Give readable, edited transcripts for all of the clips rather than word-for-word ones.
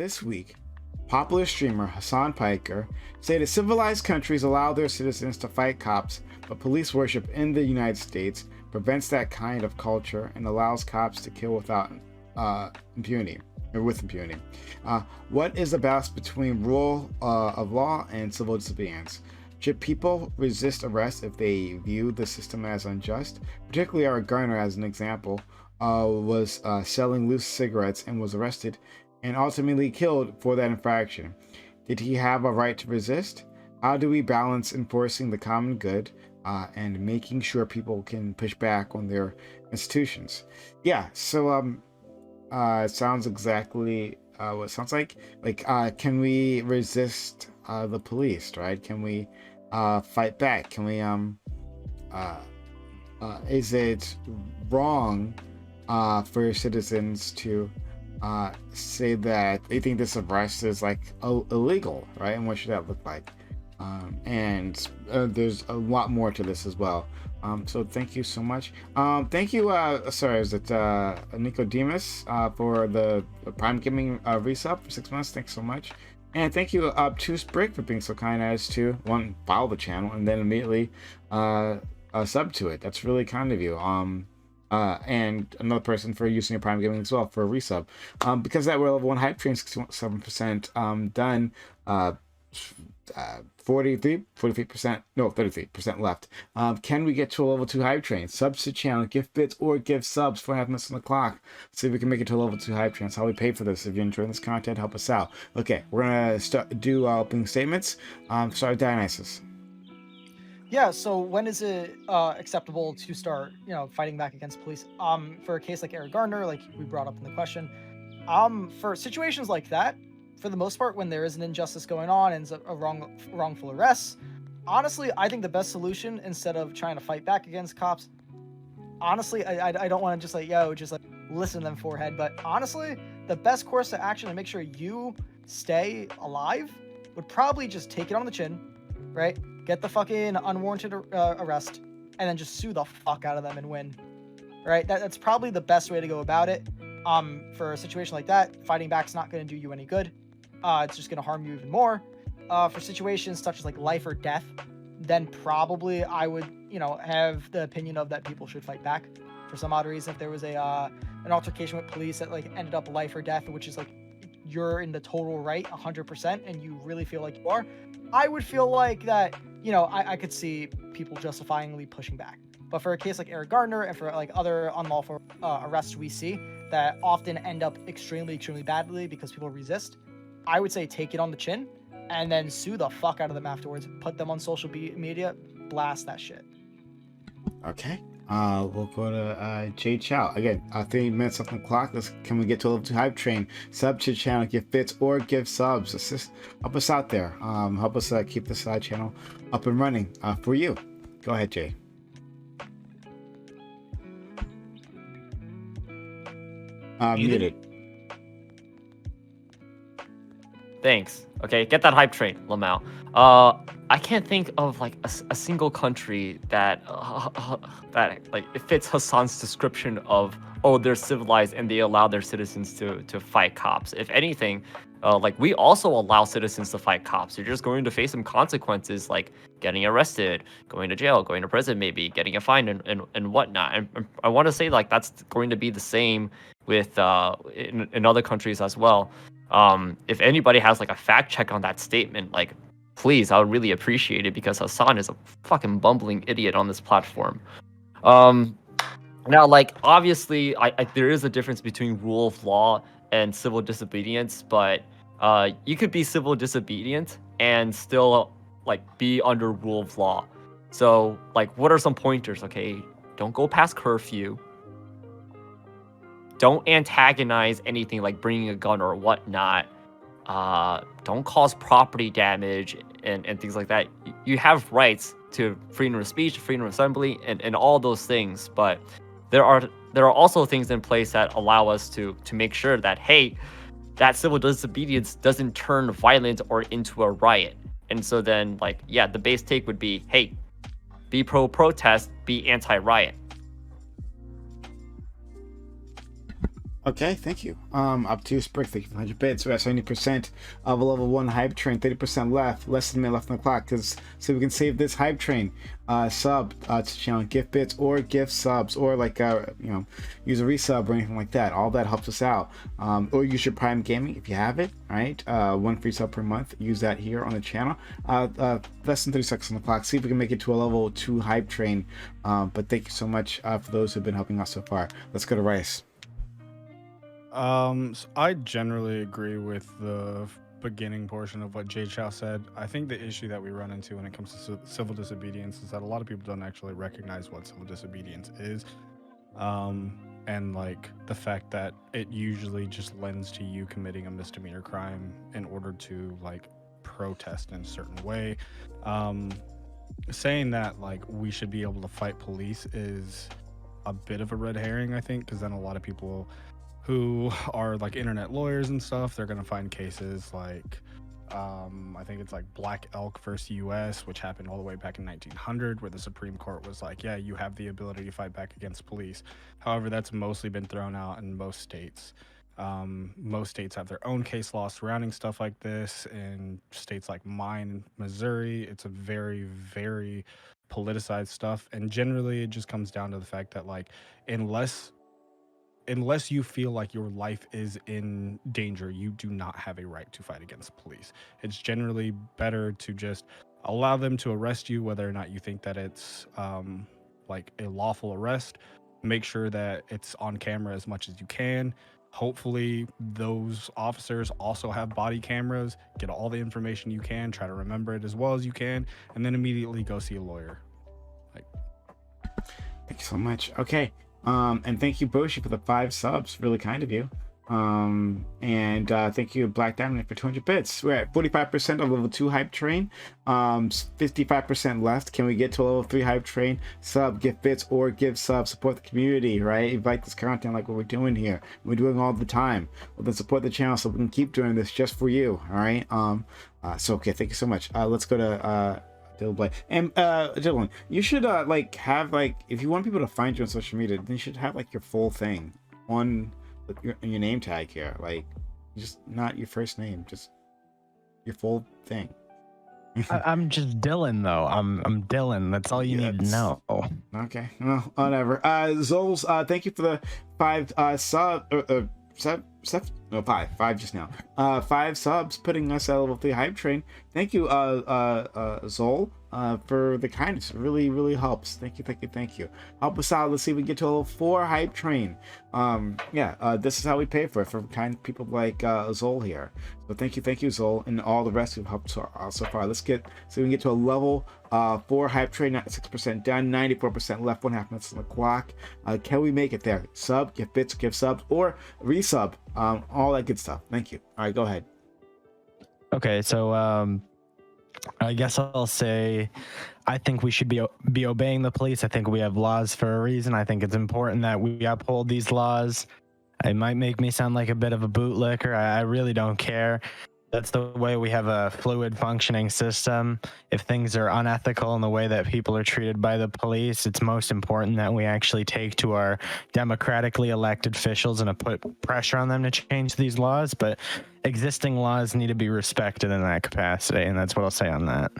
This week, popular streamer Hassan Piker stated civilized countries allow their citizens to fight cops, but police worship in the United States prevents that kind of culture and allows cops to kill without impunity. Or with impunity. What is the balance between rule of law and civil disobedience? Should people resist arrest if they view the system as unjust? Particularly Eric Garner, as an example, was selling loose cigarettes and was arrested and ultimately killed for that infraction. Did he have a right to resist? How do we balance enforcing the common good and making sure people can push back on their institutions? Yeah, so it sounds exactly what it sounds like. Can we resist the police, right? Can we fight back? Can we is it wrong for citizens to say that they think this arrest is like illegal, right? And what should that look like? And there's a lot more to this as well. So thank you so much. Thank you. Sorry, is it Nicodemus for the Prime Gaming resub for 6 months? Thanks so much. And thank you to Sprig for being so kind as to follow the channel and then immediately sub to it. That's really kind of you. And another person for using your Prime Gaming as well for a resub. Because that we're level 1 hype train 67% done. 33% left. Can we get to a level 2 hype train? Subs to channel, gift bits or give subs, 4.5 minutes on the clock. See if we can make it to a level 2 hype train. That's how we pay for this. If you're enjoying this content, help us out. Okay, we're gonna do opening statements. Start with Dionysus. Yeah, so when is it acceptable to start, fighting back against police? For a case like Eric Garner, like we brought up in the question, for situations like that, for the most part, when there is an injustice going on and a wrongful arrest, honestly, I think the best solution, instead of trying to fight back against cops, honestly, I don't want to just listen to them forehead, but honestly, the best course of action to make sure you stay alive would probably just take it on the chin, right? Get the fucking unwarranted arrest, and then just sue the fuck out of them and win, right? That's probably the best way to go about it. For a situation like that, fighting back's not going to do you any good. It's just going to harm you even more. For situations such as like life or death, then probably I would, have the opinion of that people should fight back. For some odd reason, if there was an altercation with police that like ended up life or death, which is like you're in the total right 100% and you really feel like you are, I would feel like that, I could see people justifyingly pushing back. But for a case like Eric Garner and for like other unlawful arrests we see that often end up extremely, extremely badly because people resist, I would say take it on the chin and then sue the fuck out of them afterwards. Put them on social media, blast that shit. Okay. We'll go to Jay Chow. Again, 3 minutes off the clock. Can we get to a level 2 hype train? Sub to the channel, give bits or give subs. Help us out there. Help us keep this channel up and running for you. Go ahead, Jay. Muted. Thanks. Okay, get that hype train, Lamau. I can't think of like a single country that like it fits Hassan's description of, oh, they're civilized and they allow their citizens to fight cops. If anything, like we also allow citizens to fight cops. You're just going to face some consequences like getting arrested, going to jail, going to prison, maybe getting a fine and whatnot. And I want to say like that's going to be the same with in other countries as well. If anybody has like a fact check on that statement, like please, I would really appreciate it because Hassan is a fucking bumbling idiot on this platform. Now, like obviously, I there is a difference between rule of law and civil disobedience, but you could be civil disobedient and still like be under rule of law. So like, what are some pointers? Okay, don't go past curfew. Don't antagonize anything like bringing a gun or whatnot. Don't cause property damage and things like that. You have rights to freedom of speech, freedom of assembly, and all those things. But there are also things in place that allow us to make sure that, hey, that civil disobedience doesn't turn violent or into a riot. And so then, like, yeah, the base take would be, hey, be pro-protest, be anti-riot. Okay, thank you. Up to you, Sprick. Thank you for 100 bits. We're at 70% of a level 1 hype train, 30% left, less than a minute left on the clock. So we can save this hype train. Sub to channel, gift bits or gift subs, or like use a resub or anything like that. All that helps us out. Or use your Prime Gaming if you have it. Right, 1 free sub per month. Use that here on the channel. Less than 30 seconds on the clock. See if we can make it to a level 2 hype train. But thank you so much for those who've been helping us so far. Let's go to Rice. So I generally agree with the beginning portion of what Jay Chow said. I think the issue that we run into when it comes to civil disobedience is that a lot of people don't actually recognize what civil disobedience is. And like the fact that it usually just lends to you committing a misdemeanor crime in order to like protest in a certain way. Saying that like we should be able to fight police is a bit of a red herring, I think, because then a lot of people who are like internet lawyers and stuff, they're gonna find cases like I think it's like Black Elk versus US, which happened all the way back in 1900, where the Supreme Court was like, yeah, you have the ability to fight back against police. However, that's mostly been thrown out in most states. Most states have their own case law surrounding stuff like this. In states like mine, Missouri, it's a very, very politicized stuff, and generally it just comes down to the fact that like unless you feel like your life is in danger, you do not have a right to fight against police. It's generally better to just allow them to arrest you, whether or not you think that it's like a lawful arrest. Make sure that it's on camera as much as you can. Hopefully those officers also have body cameras. Get all the information you can, try to remember it as well as you can, and then immediately go see a lawyer. Thank you so much. Okay. And thank you, Boshi, for the 5 subs. Really kind of you. And thank you, Black Diamond, for 200 bits. We're at 45% of level 2 hype train. 55% left. Can we get to a level 3 hype train? Sub, gift bits, or give sub. Support the community, right? Invite this content like what we're doing here. We're doing all the time. Well, then support the channel so we can keep doing this just for you. All right. So okay, thank you so much. Let's go to and Dylan, you should like have like, if you want people to find you on social media, then you should have like your full thing on your name tag here, like just not your first name, just your full thing. I'm just Dylan though. I'm Dylan. That's all you need to know. Okay, well, whatever. Zols, thank you for the 5 five just now. 5 subs, putting us at level 3 hype train. Thank you, Zol, for the kindness. It really, really helps. Thank you. Help us out. Let's see if we can get to a level 4 hype train. This is how we pay for it, for kind people like Zol here. So thank you, Zol, and all the rest who've helped so far. Let's get so we can get to a level 4 hype train. 96% done, 94% left. 1.5 minutes on the clock. Can we make it there? Sub, give bits, give subs, or resub. All that good stuff. Thank you. All right, go ahead. Okay, so I guess I'll say I think we should be obeying the police. I think we have laws for a reason. I think it's important that we uphold these laws. It might make me sound like a bit of a bootlicker. I really don't care. That's the way we have a fluid functioning system. If things are unethical in the way that people are treated by the police, it's most important that we actually take to our democratically elected officials and put pressure on them to change these laws. But existing laws need to be respected in that capacity, and that's what I'll say on that.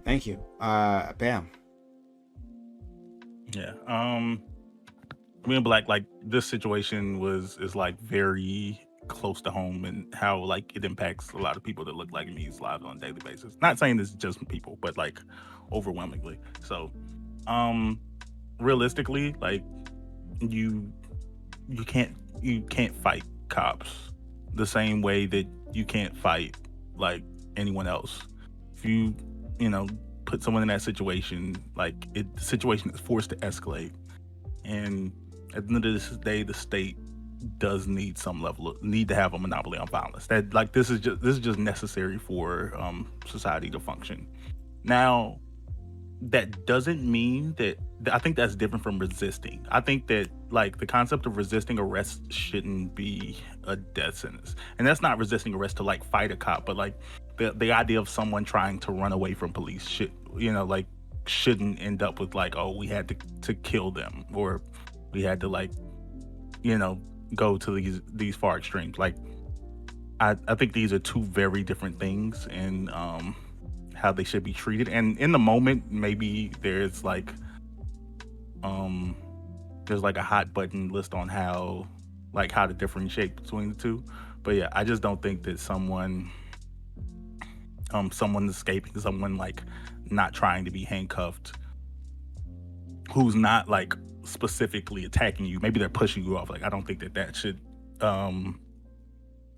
Thank you. Bam. Yeah. Me and Black, like this situation is like very close to home, and how like it impacts a lot of people that look like me's lives on a daily basis. Not saying this is just people, but like overwhelmingly. So realistically, like you can't fight cops the same way that you can't fight like anyone else. If you put someone in that situation, like the situation is forced to escalate, and at the end of this day, the state does need to have a monopoly on violence. That like this is just necessary for society to function. Now, that doesn't mean that I think that's different from resisting. I think that like the concept of resisting arrest shouldn't be a death sentence, and that's not resisting arrest to like fight a cop, but like the idea of someone trying to run away from police shouldn't end up with like, oh, we had to kill them, or we had to like, go to these far extremes. Like, I think these are two very different things in how they should be treated. And in the moment, maybe there's like a hot button list on how to differentiate between the two. But yeah, I just don't think that someone escaping, someone like not trying to be handcuffed, who's not like specifically attacking you, maybe they're pushing you off. Like, I don't think that should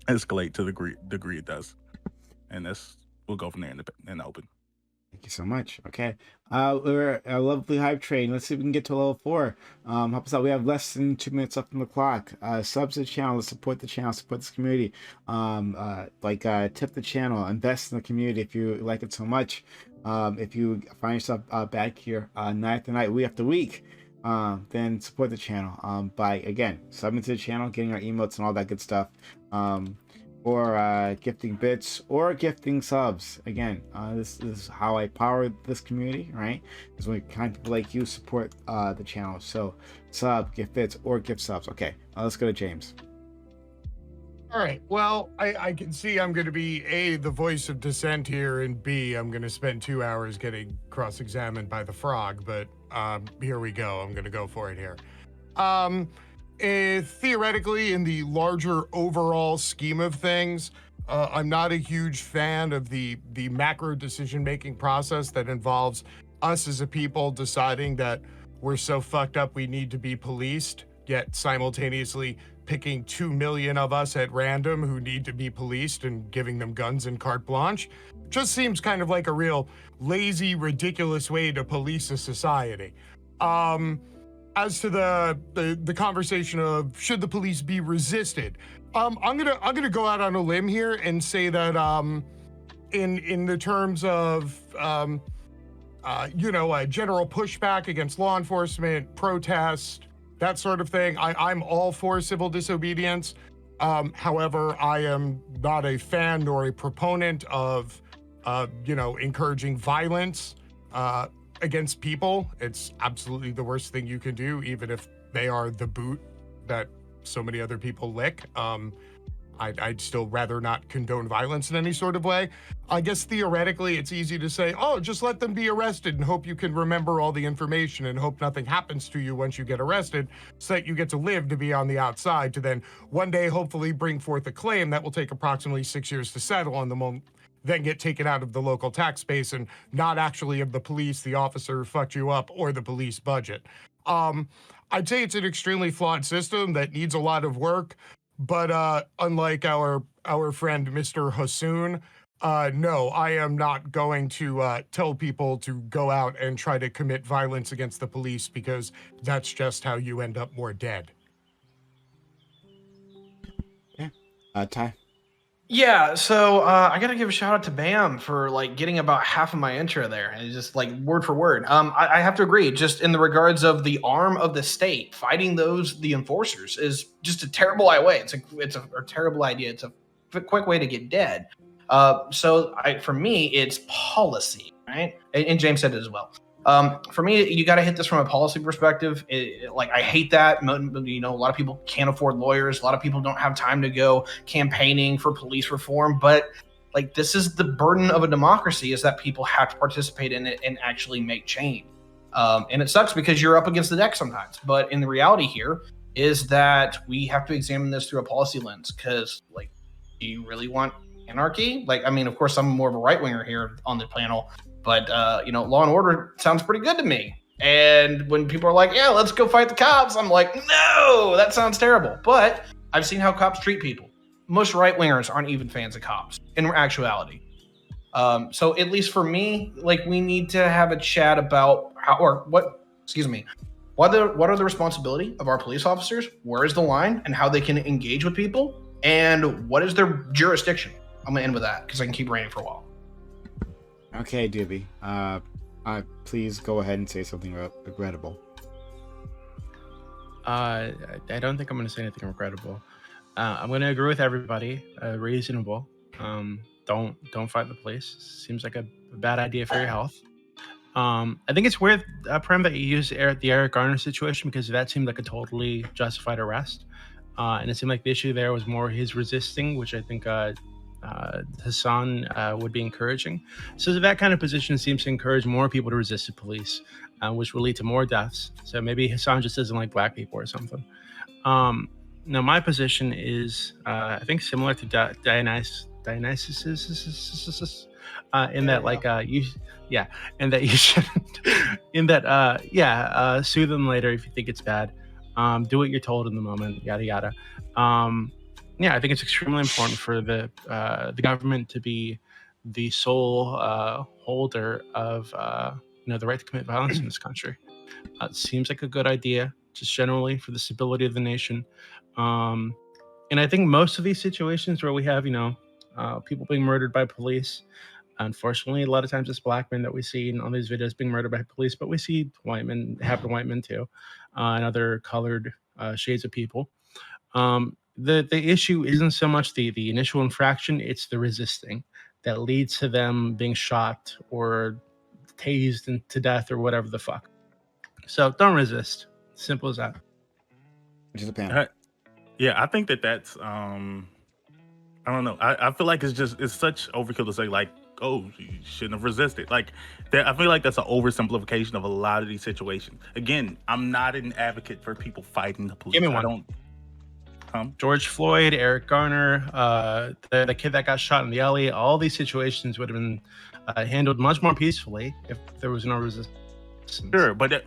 escalate to the degree it does. And we'll go from there in the open. Thank you so much. Okay. We're a lovely hype train. Let's see if we can get to level 4. Help us out. We have less than 2 minutes left on the clock. Subs to the channel, support the channel, support this community. Tip the channel, invest in the community if you like it so much. If you find yourself back here night after night, week after week, then support the channel by, again, subbing to the channel, getting our emotes and all that good stuff. Or gifting bits or gifting subs. Again, this is how I power this community, right? Is when kind of people like you support the channel. So sub, gift bits, or gift subs. Okay, let's go to James. All right. Well, I can see I'm going to be A, the voice of dissent here, and B, I'm going to spend 2 hours getting cross-examined by the frog. But here we go. I'm going to go for it here. Theoretically, in the larger overall scheme of things, I'm not a huge fan of the macro decision-making process that involves us as a people deciding that we're so fucked up we need to be policed, yet simultaneously picking 2 million of us at random who need to be policed and giving them guns and carte blanche. Just seems kind of like a real lazy, ridiculous way to police a society. As to the conversation of should the police be resisted, I'm gonna go out on a limb here and say that in the terms of a general pushback against law enforcement, protest, that sort of thing, I'm all for civil disobedience. However, I am not a fan nor a proponent of encouraging violence against people. It's absolutely the worst thing you can do, even if they are the boot that so many other people lick. I'd still rather not condone violence in any sort of way. I guess theoretically it's easy to say, oh, just let them be arrested and hope you can remember all the information and hope nothing happens to you once you get arrested, so that you get to live to be on the outside, to then one day hopefully bring forth a claim that will take approximately 6 years to settle on the moment, then get taken out of the local tax base and not actually of the police, the officer who fucked you up, or the police budget. I'd say it's an extremely flawed system that needs a lot of work, but unlike our friend Mr. Hassoun, no, I am not going to tell people to go out and try to commit violence against the police, because that's just how you end up more dead. Yeah. Ty? Yeah, so I gotta give a shout out to Bam for like getting about half of my intro there, and just like word for word. I have to agree, just in the regards of the arm of the state fighting the enforcers is just a terrible way. It's a terrible idea. It's a quick way to get dead. For me, it's policy, right? And James said it as well. For me, you got to hit this from a policy perspective. I hate that. A lot of people can't afford lawyers. A lot of people don't have time to go campaigning for police reform. But like, this is the burden of a democracy, is that people have to participate in it and actually make change. And it sucks because you're up against the deck sometimes. But in the reality here is that we have to examine this through a policy lens, because like, do you really want anarchy? Of course, I'm more of a right winger here on the panel. But, law and order sounds pretty good to me. And when people are like, yeah, let's go fight the cops, I'm like, no, that sounds terrible. But I've seen how cops treat people. Most right-wingers aren't even fans of cops in actuality. So at least for me, we need to have a chat about what are the responsibility of our police officers? Where is the line and how they can engage with people? And what is their jurisdiction? I'm going to end with that because I can keep ranting for a while. Okay, Doobie. Please go ahead and say something regrettable. I don't think I'm going to say anything regrettable. I'm going to agree with everybody. Reasonable. Don't fight the police. Seems like a bad idea for your health. I think it's weird, Prem, that you used the Eric Garner situation because that seemed like a totally justified arrest. And it seemed like the issue there was more his resisting, which I think Hassan would be encouraging. So that kind of position seems to encourage more people to resist the police, which will lead to more deaths. So maybe Hassan just doesn't like black people or something. Now, my position is, I think, similar to Dionysus, in that, like, and that you shouldn't, sue them later if you think it's bad. Do what you're told in the moment, yada yada. I think it's extremely important for the government to be the sole holder of the right to commit violence in this country. It seems like a good idea, just generally for the stability of the nation. And I think most of these situations where we have people being murdered by police, unfortunately, a lot of times it's black men that we see on these videos being murdered by police, but we see white men, happen to white men too, and other colored shades of people. The issue isn't so much the initial infraction, it's the resisting that leads to them being shot or tased to death or whatever the fuck. So don't resist. Simple as that. Japan. Yeah, I think that's I don't know. I feel like it's such overkill to say like, oh, you shouldn't have resisted. Like I feel like that's an oversimplification of a lot of these situations. Again, I'm not an advocate for people fighting the police. Give me one. George Floyd, Eric Garner, the kid that got shot in the alley, all these situations would have been handled much more peacefully if there was no resistance. Sure, but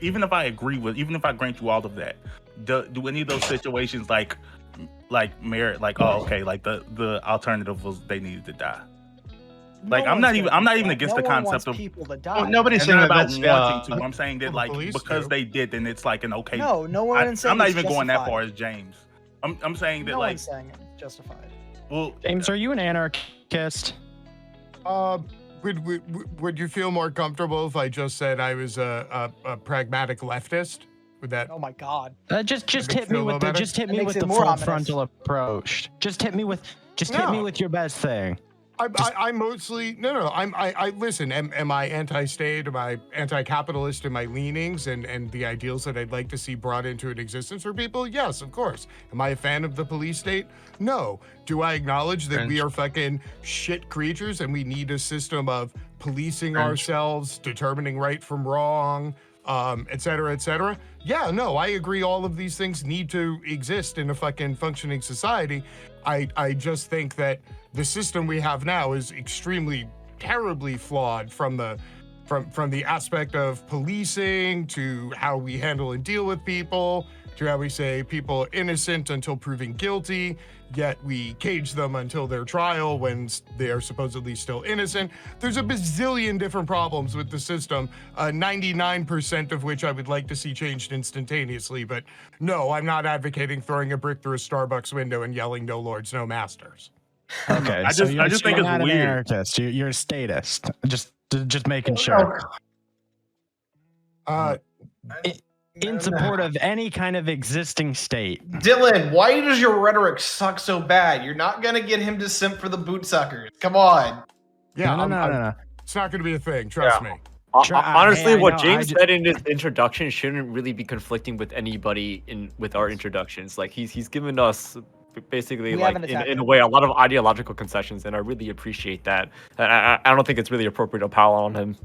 even if I grant you all of that, do any of those situations like merit like, oh, okay, like the alternative was they needed to die? Like I'm not even against the concept of people to die. Nobody's saying about that's wanting to. I'm saying that like because they did, then it's like an okay. No one saying I'm not it's even going that justified. far as James. I'm saying that no like one's saying it's justified. Well, James, are you an anarchist? Would you feel more comfortable if I just said I was a pragmatic leftist? Would that? Oh my God! Just hit me with the full frontal approach. Just hit me with your best thing. I mostly I listen. Am I anti-state? Am I anti-capitalist in my leanings and the ideals that I'd like to see brought into an existence for people? Yes, of course. Am I a fan of the police state? No. Do I acknowledge that we are fucking shit creatures and we need a system of policing ourselves, determining right from wrong, et cetera, et cetera? Yeah, no, I agree. All of these things need to exist in a fucking functioning society. I just think that the system we have now is extremely terribly flawed from the aspect of policing to how we handle and deal with people to how we say people innocent until proven guilty, yet we cage them until their trial when they are supposedly still innocent. There's a bazillion different problems with the system, 99% of which I would like to see changed instantaneously. But no, I'm not advocating throwing a brick through a Starbucks window and yelling "No lords, no masters." Okay, I just think it's not weird. An anarchist. You're a statist. Just making sure. In support of any kind of existing state. Dylan, why does your rhetoric suck so bad? You're not gonna get him to simp for the boot suckers. Come on. Yeah, no. It's not going to be a thing. Trust me. Honestly, what James said said in his introduction shouldn't really be conflicting with anybody with our introductions. Like he's given us basically like in a way a lot of ideological concessions, and I really appreciate that. I don't think it's really appropriate to pile on him.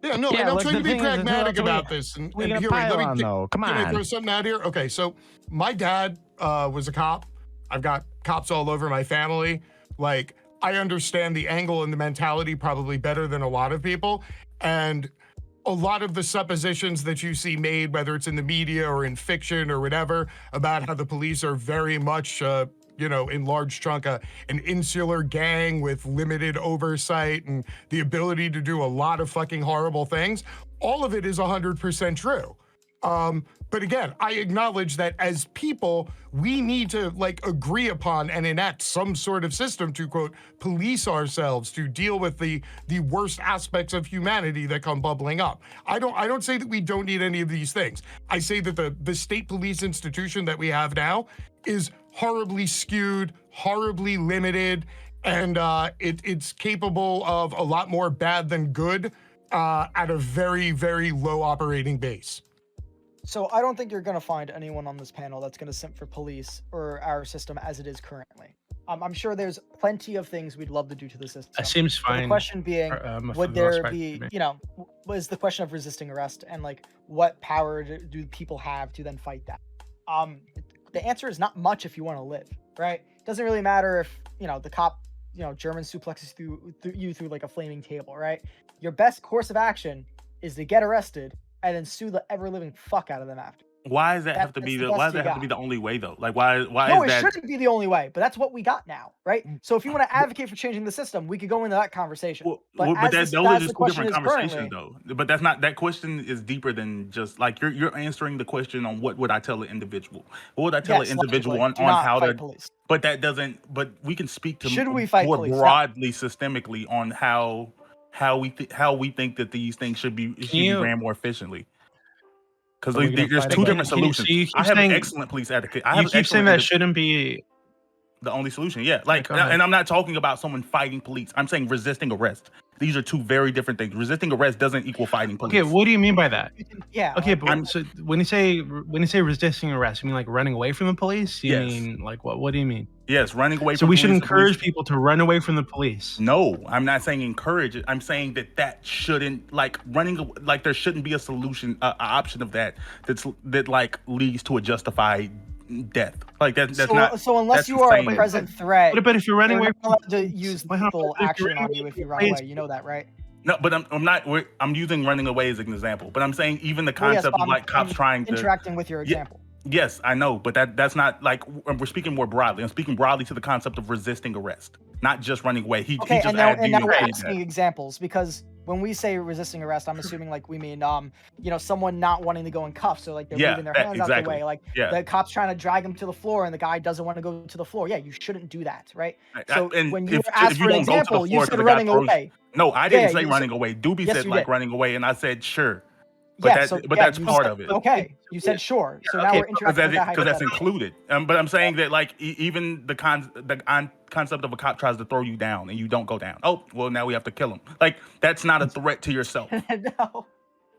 Yeah, no, and I'm trying to be pragmatic about this. And here, can I throw something out here? Okay, so my dad was a cop. I've got cops all over my family. Like, I understand the angle and the mentality probably better than a lot of people. And a lot of the suppositions that you see made, whether it's in the media or in fiction or whatever, about how the police are very much, in large chunk, an insular gang with limited oversight and the ability to do a lot of fucking horrible things. All of it is 100% true. But again, I acknowledge that as people, we need to agree upon and enact some sort of system to, quote, police ourselves, to deal with the worst aspects of humanity that come bubbling up. I don't say that we don't need any of these things. I say that the state police institution that we have now is horribly skewed, horribly limited, and it's capable of a lot more bad than good. at a very, very low operating base. So I don't think you're going to find anyone on this panel that's going to simp for police or our system as it is currently. I'm sure there's plenty of things we'd love to do to the system. That seems But fine. the question being, would there be, was the question of resisting arrest and like what power do people have to then fight that? The answer is not much if you want to live, right? It doesn't really matter if, the cop, German suplexes you through like a flaming table, right? Your best course of action is to get arrested and then sue the ever living fuck out of them after. Why does that have to be the? Why does that have to be the only way though? Like why? No, is it that? shouldn't be the only way, but that's what we got now, right? So if you want to advocate for changing the system, we could go into that conversation. But those are just two different conversations, though. But that's not. That question is deeper than just like you're answering the question on what would I tell an individual? What would I tell an individual on how to? Police. But that doesn't. But we can speak to should we fight more police? broadly, systemically on how we think that these things should be ran more efficiently. Because there's two different solutions. I have an excellent police advocate. You keep saying that shouldn't be the only solution. Yeah, and I'm not talking about someone fighting police. I'm saying resisting arrest. These are two very different things. Resisting arrest doesn't equal fighting police. Okay, what do you mean by that? Yeah. Okay, but so when you say resisting arrest, you mean like running away from the police? You mean like what? What do you mean? Yes, running away. So we should encourage people to run away from the police. No, I'm not saying encourage it. I'm saying that shouldn't there shouldn't be a solution, option of that like leads to a justified death. Like that's not. So unless you are a present threat, but if you're running away, you're not allowed to use lethal action on you if you run away. You know that, right? No, but I'm not. I'm using running away as an example. But I'm saying even the concept of like cops trying to interacting with your example. Yes, I know, but that's not like we're speaking more broadly. I'm speaking broadly to the concept of resisting arrest, not just running away. And now we're asking examples because when we say resisting arrest, I'm assuming like we mean someone not wanting to go in cuffs, so like they're moving their hands out the way, like the cops trying to drag them to the floor and the guy doesn't want to go to the floor. Yeah, you shouldn't do that, right? So when you asked for an example, you said running away. No, I didn't say running away. Doobie said like running away, and I said sure. But that's part of it. Okay, you said sure. So now we're interested because that's included. But I'm saying that like even the concept of a cop tries to throw you down and you don't go down. Oh, well now we have to kill him. Like that's not a threat to yourself. No.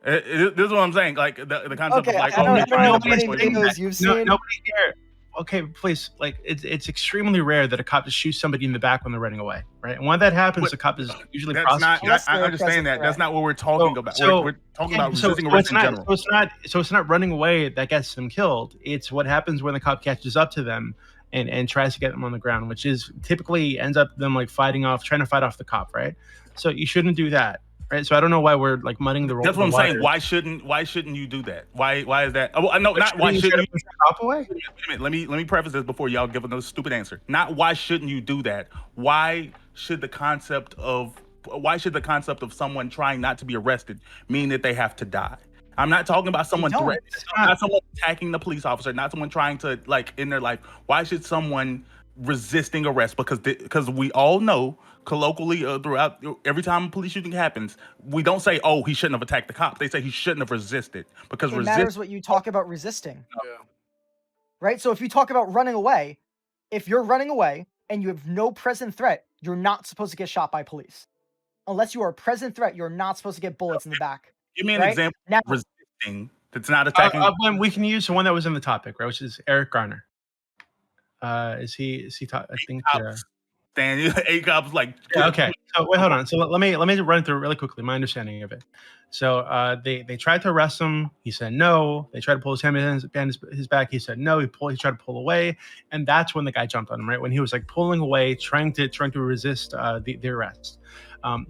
This is what I'm saying. Like the concept of like nobody here. Okay, please. Like it's extremely rare that a cop just shoots somebody in the back when they're running away, right? And when that happens, the cop is usually prosecuted. I understand that. That's not what we're talking about. We're talking about resisting arrest in general. So it's not running away that gets them killed. It's what happens when the cop catches up to them and tries to get them on the ground, which is typically ends up them like trying to fight off the cop, right? So you shouldn't do that. Right, so I don't know why we're like muddying the road. That's what I'm saying. Why shouldn't you do that? Why is that? Oh, no, not why shouldn't you cop away? Wait a minute. Let me preface this before y'all give another stupid answer. Not why shouldn't you do that? Why should the concept of someone trying not to be arrested mean that they have to die? I'm not talking about someone threatening, not someone attacking the police officer, not someone trying to like end their life. Why should someone resisting arrest? Because we all know colloquially throughout every time a police shooting happens, we don't say, oh, he shouldn't have attacked the cop. They say he shouldn't have resisted because it matters what you talk about resisting. Right? So if you talk about running away, if you're running away and you have no present threat, you're not supposed to get shot by police. Unless you are a present threat, you're not supposed to get bullets in the back. Give me an example of resisting that's not attacking. We can use the one that was in the topic, right? Which is Eric Garner. Is he? I think. Daniel, 8 cops like. Yeah, okay. So wait, hold on. So let me run through really quickly my understanding of it. So they tried to arrest him. He said no. They tried to pull his hand behind his back. He said no. He tried to pull away, and that's when the guy jumped on him. Right when he was like pulling away, trying to resist the arrest.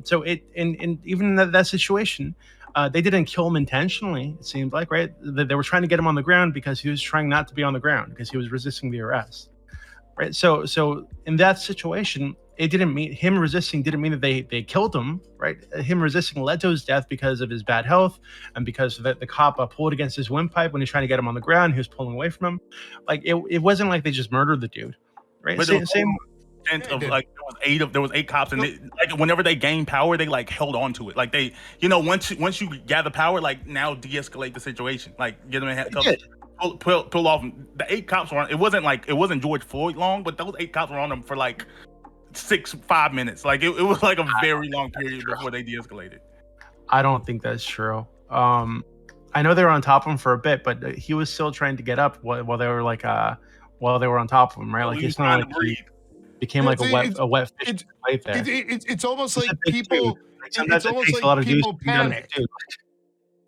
So even in that situation. They didn't kill him intentionally, it seemed like, right? They were trying to get him on the ground because he was trying not to be on the ground because he was resisting the arrest, right? So in that situation, it didn't mean him resisting didn't mean that they killed him, right? Him resisting led to his death because of his bad health and because the cop pulled against his windpipe when he was trying to get him on the ground. He was pulling away from him. Like it wasn't like they just murdered the dude, right? Same. Of like there was 8 cops and like whenever they gained power they like held on to it like they once you gather power like now de-escalate the situation like get them in pull off the 8 cops were on it wasn't George Floyd long but those 8 cops were on them for like 5 minutes like it was like a very long period before they de-escalated. I don't think that's true. I know they were on top of him for a bit, but he was still trying to get up while they were like while they were on top of him, right? Well, Like he's it's not trying like to breathe. he became like a wet fish it's- right there. It's almost It's like a big people. dude. Like, sometimes It's it almost takes like a lot of dudes people to beat down a big panic. dude.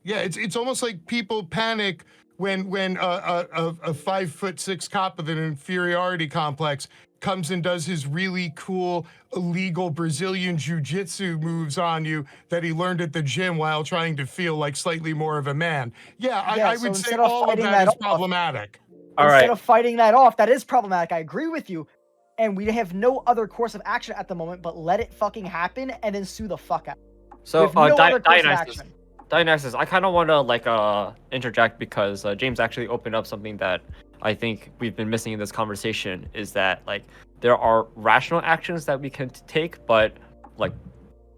Yeah, it's almost like people panic when a 5'6" cop with an inferiority complex comes and does his really cool illegal Brazilian jiu-jitsu moves on you that he learned at the gym while trying to feel like slightly more of a man. Yeah, I so would say instead of all of fighting that that is off- problematic. All Instead right. of fighting that off, that is problematic. I agree with you. And we have no other course of action at the moment but let it fucking happen and then sue the fuck out. So With no other course of Dionysus. action. Dionysus, I kind of want to interject because James actually opened up something that I think we've been missing in this conversation, is that like there are rational actions that we can take, but like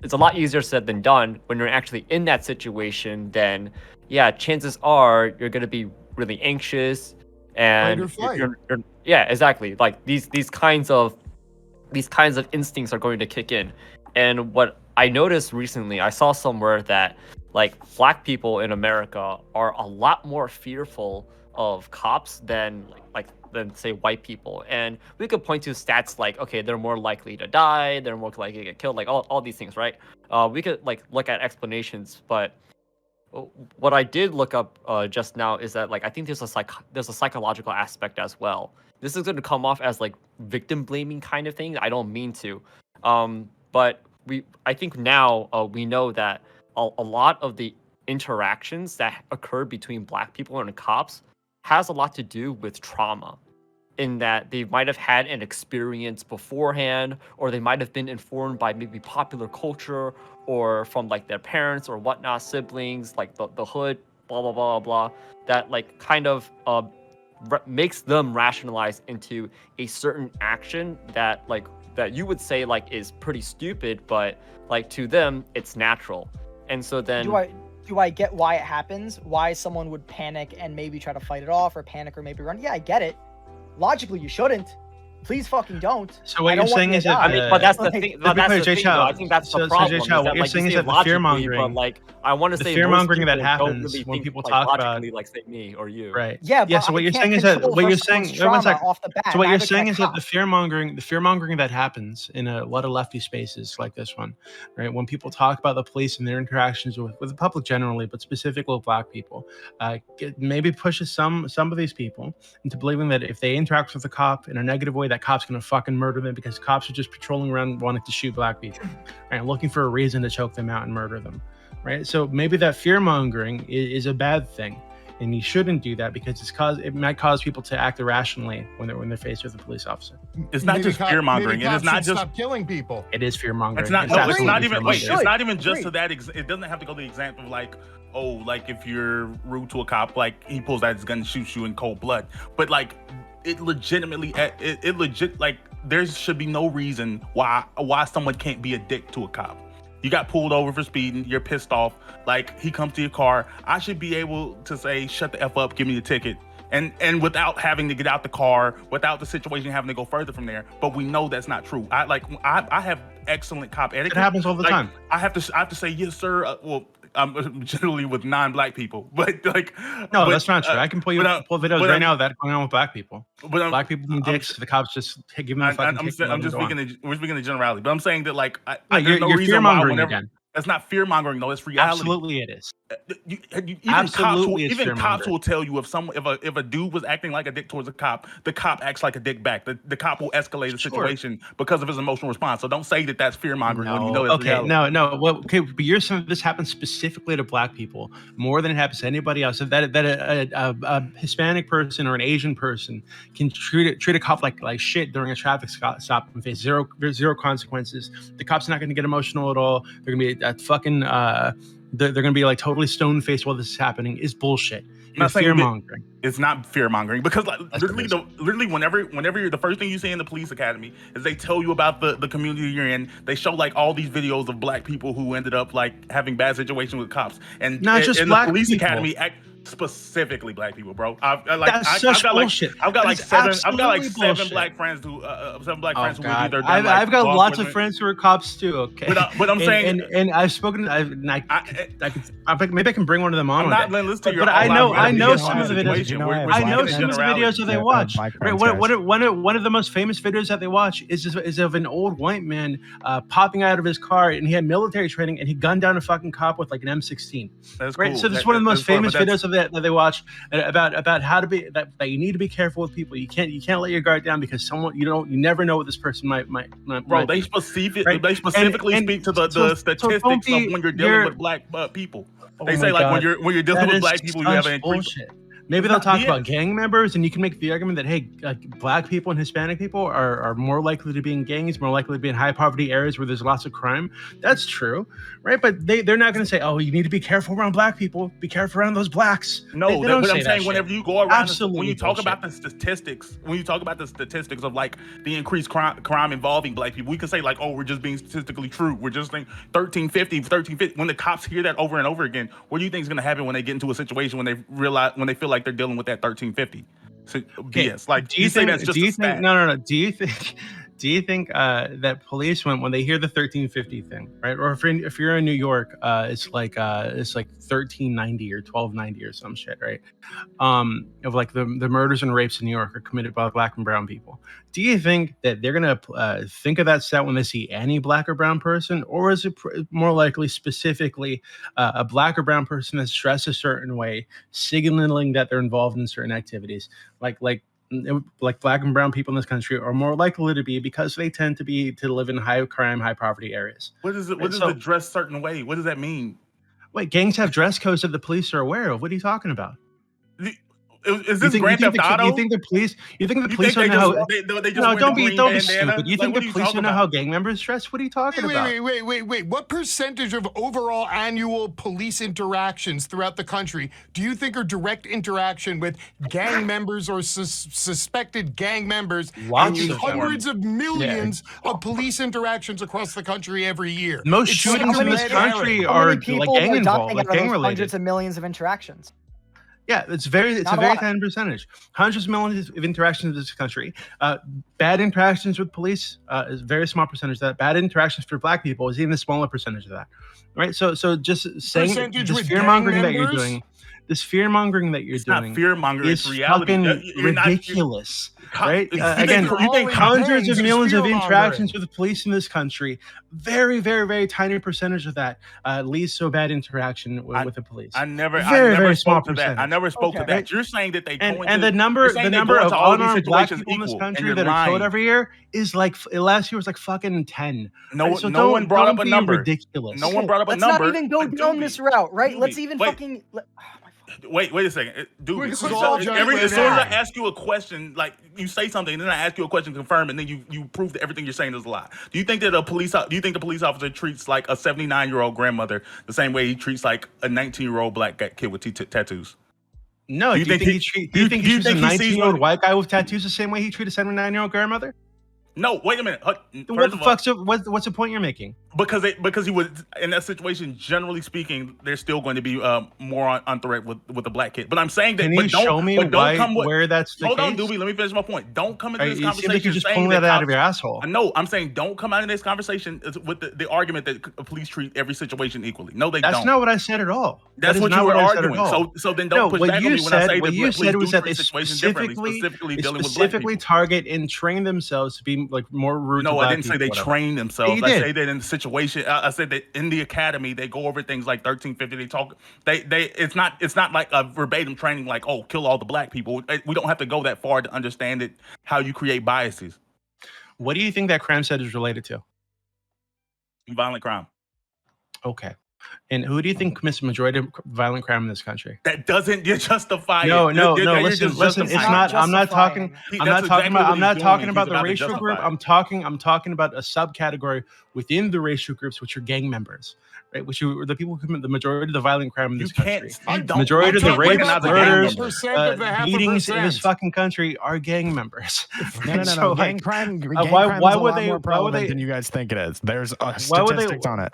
it's a lot easier said than done. When you're actually in that situation, then yeah, chances are you're gonna be really anxious and Fight or flight. you're yeah, exactly. Like these kinds of instincts are going to kick in. And what I noticed recently, I saw somewhere that like black people in America are a lot more fearful of cops than say white people. And we could point to stats like, okay, they're more likely to die, they're more likely to get killed, like all these things, right? We could like look at explanations, but what I did look up just now is that like I think there's a psychological aspect as well. This is going to come off as like victim blaming kind of thing. I don't mean to, but I think now we know that a lot of the interactions that occur between black people and cops has a lot to do with trauma, in that they might have had an experience beforehand, or they might have been informed by maybe popular culture or from like their parents or whatnot, siblings, like the hood, blah blah blah blah, that like kind of makes them rationalize into a certain action that you would say like is pretty stupid, but like to them it's natural. And so then Do I get why it happens? Why someone would panic and maybe try to fight it off, or panic or maybe run? Yeah, I get it. Logically, you shouldn't. Please fucking don't. So what you're saying is that, I mean, but that's the Like, thing. But that's the thing, though. I think that's the problem. Jay Chow, what you're saying is that the fear mongering, but like I want to the say fear most mongering that people don't happens really when think, people like, talk about, logically, like say me or you. right? Yeah, Yeah. but So what I you're can't saying is that control what you're versus saying. someone's Wait one trauma second. off the bat. So what you're Neither saying can is a that cop. the fear mongering that happens in a lot of lefty spaces like this one, right? When people talk about the police and their interactions with the public generally, but specifically with black people, maybe pushes some of these people into believing that if they interact with a cop in a negative way, that cop's gonna fucking murder them because cops are just patrolling around wanting to shoot black people, right? Looking for a reason to choke them out and murder them, right? So maybe that fear mongering is a bad thing, and you shouldn't do that because it might cause people to act irrationally when they're faced with a police officer. It's not just fear mongering, and it's not just stop killing people. It is fear mongering. It's not. No, it's not even. Wait, fear-mongering. it's not even just Agreed. to that. It doesn't have to go to the example of like, oh, like if you're rude to a cop, like he pulls out his gun and shoots you in cold blood. But like, it legitimately, like there should be no reason why someone can't be a dick to a cop. You got pulled over for speeding. You're pissed off. Like he comes to your car. I should be able to say, "Shut the f up, give me the ticket." And without having to get out the car, without the situation having to go further from there. But we know that's not true. I have excellent cop etiquette. It happens all the time. I have to say yes, sir. Well, I'm generally with non-black people, but like that's not true. I can pull videos right now that going on with black people. But black people being dicks. The cops just give them a fucking ticket. We're speaking in generality, but I'm saying that like you're fear mongering again. That's not fear mongering though. It's reality. Absolutely, it is. Even cops will tell you if a dude was acting like a dick towards a cop, the cop acts like a dick back. The cop will escalate the situation because of his emotional response. So don't say that that's fear mongering when you know that's reality. No. Well, okay, but you're saying this happens specifically to black people more than it happens to anybody else. That a Hispanic person or an Asian person can treat a cop like shit during a traffic stop and face zero consequences. The cop's not going to get emotional at all. They're going to be fucking. They're going to be like totally stone faced while this is happening. Is bullshit. It's fear mongering. It's not fear mongering because like literally whenever you're the first thing you see in the police academy is they tell you about the community you're in. They show like all these videos of black people who ended up like having bad situations with cops and not just in black the police people. academy. specifically black people, bro. That's I've such got bullshit. I've got That like is seven. I've got like absolutely seven bullshit. black friends who would Oh either God, done I've got law lots of enforcement- friends who are cops too. Okay, But I'm saying, and I've spoken. Maybe I can bring one of them on. I'm one not day. letting listen to But your. I know all-out some of the videos. situation. We're I know speaking some in of the videos that they generalities. watch. black Right, friends, one of the most famous videos that they watch is of an old white man popping out of his car, and he had military training, and he gunned down a fucking cop with like an M16. That's Right, cool. so this is one of the most That's cool, famous but that's- videos of that they watch about how to be that you need to be careful with people. You can't let your guard down because you never know what this person might. Bro, they be. specifically Right? specifically And speak to the so statistics don't of be- when you're dealing with black people. Oh They my say like God. when you're dealing That with is black people, you have such an increase. bullshit. Maybe It's they'll not talk BS. about gang members, and you can make the argument that hey, black people and Hispanic people are more likely to be in gangs, more likely to be in high poverty areas where there's lots of crime. That's true, right? But they're not going to say, oh, you need to be careful around black people. Be careful around those blacks. No, they don't but say I'm that saying shit. whenever you go around, Absolutely when you talk bullshit. about the statistics of like the increased crime involving black people, we can say like, oh, we're just being statistically true. We're just saying 1350. When the cops hear that over and over again, what do you think is going to happen when they get into a situation when they feel like they're dealing with that 1350? So, BS. Like, do you say think? that's just Do you a stat. think? No. Do you think? Do you think that police, when they hear the 1350 thing, right? Or if you're in New York, it's like 1390 or 1290 or some shit, right? Of like the murders and rapes in New York are committed by black and brown people. Do you think that they're gonna think of that stat when they see any black or brown person, or is it more likely specifically a black or brown person that's dressed a certain way, signaling that they're involved in certain activities, like black and brown people in this country are more likely to be because they tend to live in high crime, high poverty areas. What is it? What is the dress certain way? What does that mean? Wait, gangs have dress codes that the police are aware of. What are you talking about? Is this Grand Theft Auto? You think the police don't know how? No, don't be stupid. You think the police don't know how gang members dress? What are you talking about? Wait. What percentage of overall annual police interactions throughout the country do you think are direct interaction with gang members or suspected gang members? Lots and of hundreds of millions of police interactions across the country every year. Most It's shootings so in this red country herring. are How many like people gang are involved, dying like out of gang those related. hundreds of millions of interactions? Yeah, it's a very Not a lot. tiny percentage. Hundreds of millions of interactions in this country. Bad interactions with police is a very small percentage of that. Bad interactions for black people is even a smaller percentage of that. Right? So just saying Percentage this with fear mongering gang that you're members? doing, this fear mongering that you're It's doing not fear mongering. is It's reality. fucking You're not- ridiculous. Right? You Again, think- you think hundreds gangs of is millions of fear-mongering? interactions with the police in this country. Very, very, very tiny percentage of that leads to a bad interaction with the police. I never very small spoke to that. I percentage. never spoke to Okay. that. You're saying that they go into, and the you're number saying they go of into all these unarmed black situations people in this equal, and country you're that are killed lying. every year is like last year was like fucking 10. No, Right? So no one brought don't up a be number. Ridiculous. No one brought up a Let's number. not even go Like, down Doobie, this route, right? Doobie, Let's even wait. fucking. Wait a second, dude. This is all As just soon as I now. ask you a question, like you say something, and then I ask you a question, confirm, and then you prove that everything you're saying is a lie. Do you think the police officer treats like a 79-year-old grandmother the same way he treats like a 19-year-old black kid with tattoos? No, Do you do you think think he- he treats a he sees 19-year-old what- white guy with tattoos the same way he treated a 79-year-old grandmother? No, wait a minute. Then First what the of all, fuck's up? What's the point you're making? because he was in that situation. Generally speaking, they're still going to be more on threat with the black kid. But I'm saying that. Can but you don't, show me but don't come with, where that's the hold case? on, Doobie. Let me finish my point. Don't come into Are this you conversation seem like you're just saying pulling that out of cops- your asshole. I know. I'm saying don't come out of this conversation with the argument that police treat every situation equally. No, they That's don't. not what I said at all. That's That is what not you were I said at arguing. all. So then No, don't push what back on you me when I said- say what that you said was that they situations differently, specifically dealing with black people. target and train themselves to be like more rude. No, to I black didn't say people, they whatever. train themselves. You I did. say that in the situation. I said that in the academy they go over things like 1350. They talk. They. It's not like a verbatim training like, oh, kill all the black people. We don't have to go that far to understand it. How you create biases. What do you think that crime set is related to? Violent crime. Okay. And who do you think commits the majority of violent crime in this country? That doesn't justify No, it. no. You're Listen. just It's justifying not. it. I'm not talking. Justifying. I'm That's not talking exactly about. what I'm not he's talking doing. about He's the about to racial group. justify it. I'm talking about a subcategory within the racial groups, which are gang members, right? Which are the people who commit the majority of the violent crime in You this can't. country. You don't. Majority of the you can't rapes, recognize a gang murders, member. Percent of the half a beatings in this percent. fucking country are gang members. No. So, Gang like, crime. Gang why- crime why is a would lot they- more why would prevalent they- than you guys think it is. There's Why would they- statistics on it.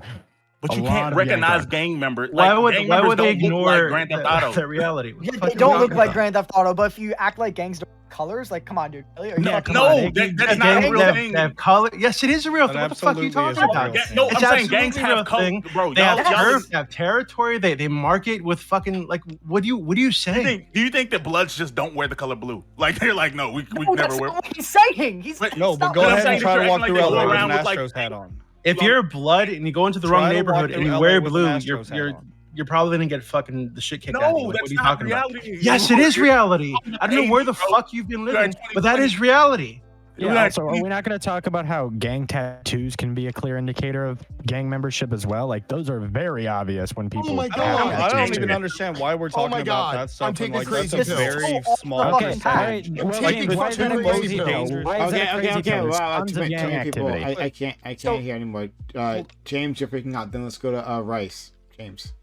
But A you lot can't of recognize gang gang members. Why Like, would gang why members would they don't look ignore like Grand Theft Auto? the reality? What the Yeah, fuck they are don't you look talking like about? Grand Theft Auto, but if you act like gangs don't have colors, like, come on, dude. Really? Are you No, fucking come on, no, they- that's Yeah, not a gangs real have, thing. they have color. Yes, it is a real That thing. What the fuck are you absolutely is talking a about? real Yeah, no, It's I'm saying gangs absolutely a real have color, thing. bro. They have Y'all turf, they have territory. They market with fucking like. What do you say? do you think that Bloods just don't wear the color blue? Like they're like, no, we No, never that's wear. not what he's saying. He's But- No, it's but not go what I'm he's ahead and saying try that to you're walk acting through like they LA go with an around with, like, Astros hat on. If you're blood and you go into the wrong Try to walk neighborhood and through you LA wear with an blue, Astros hat on. you're probably gonna get fucking the shit kicked out of you. No, Like, that's what are you not talking reality. about? Yes, it is reality. I don't know where the Bro, fuck you've been we are living, but that is reality. Yeah, Yeah, also, are we not going to talk about how gang tattoos can be a clear indicator of gang membership as well? Like, those are very obvious when people my have God. I don't tattoos. even understand why we're Oh talking my about God. that stuff. I'm taking and, like, crazy that's a pills. very So small off the Okay, fucking alright, path. well, taking James, why is fucking that a crazy crazy pills. pill? Why is that a crazy pill? There's Wow, tons too of gang many people. activity. I can't So- hear anymore. James, you're freaking out. Then let's go to Rice. James.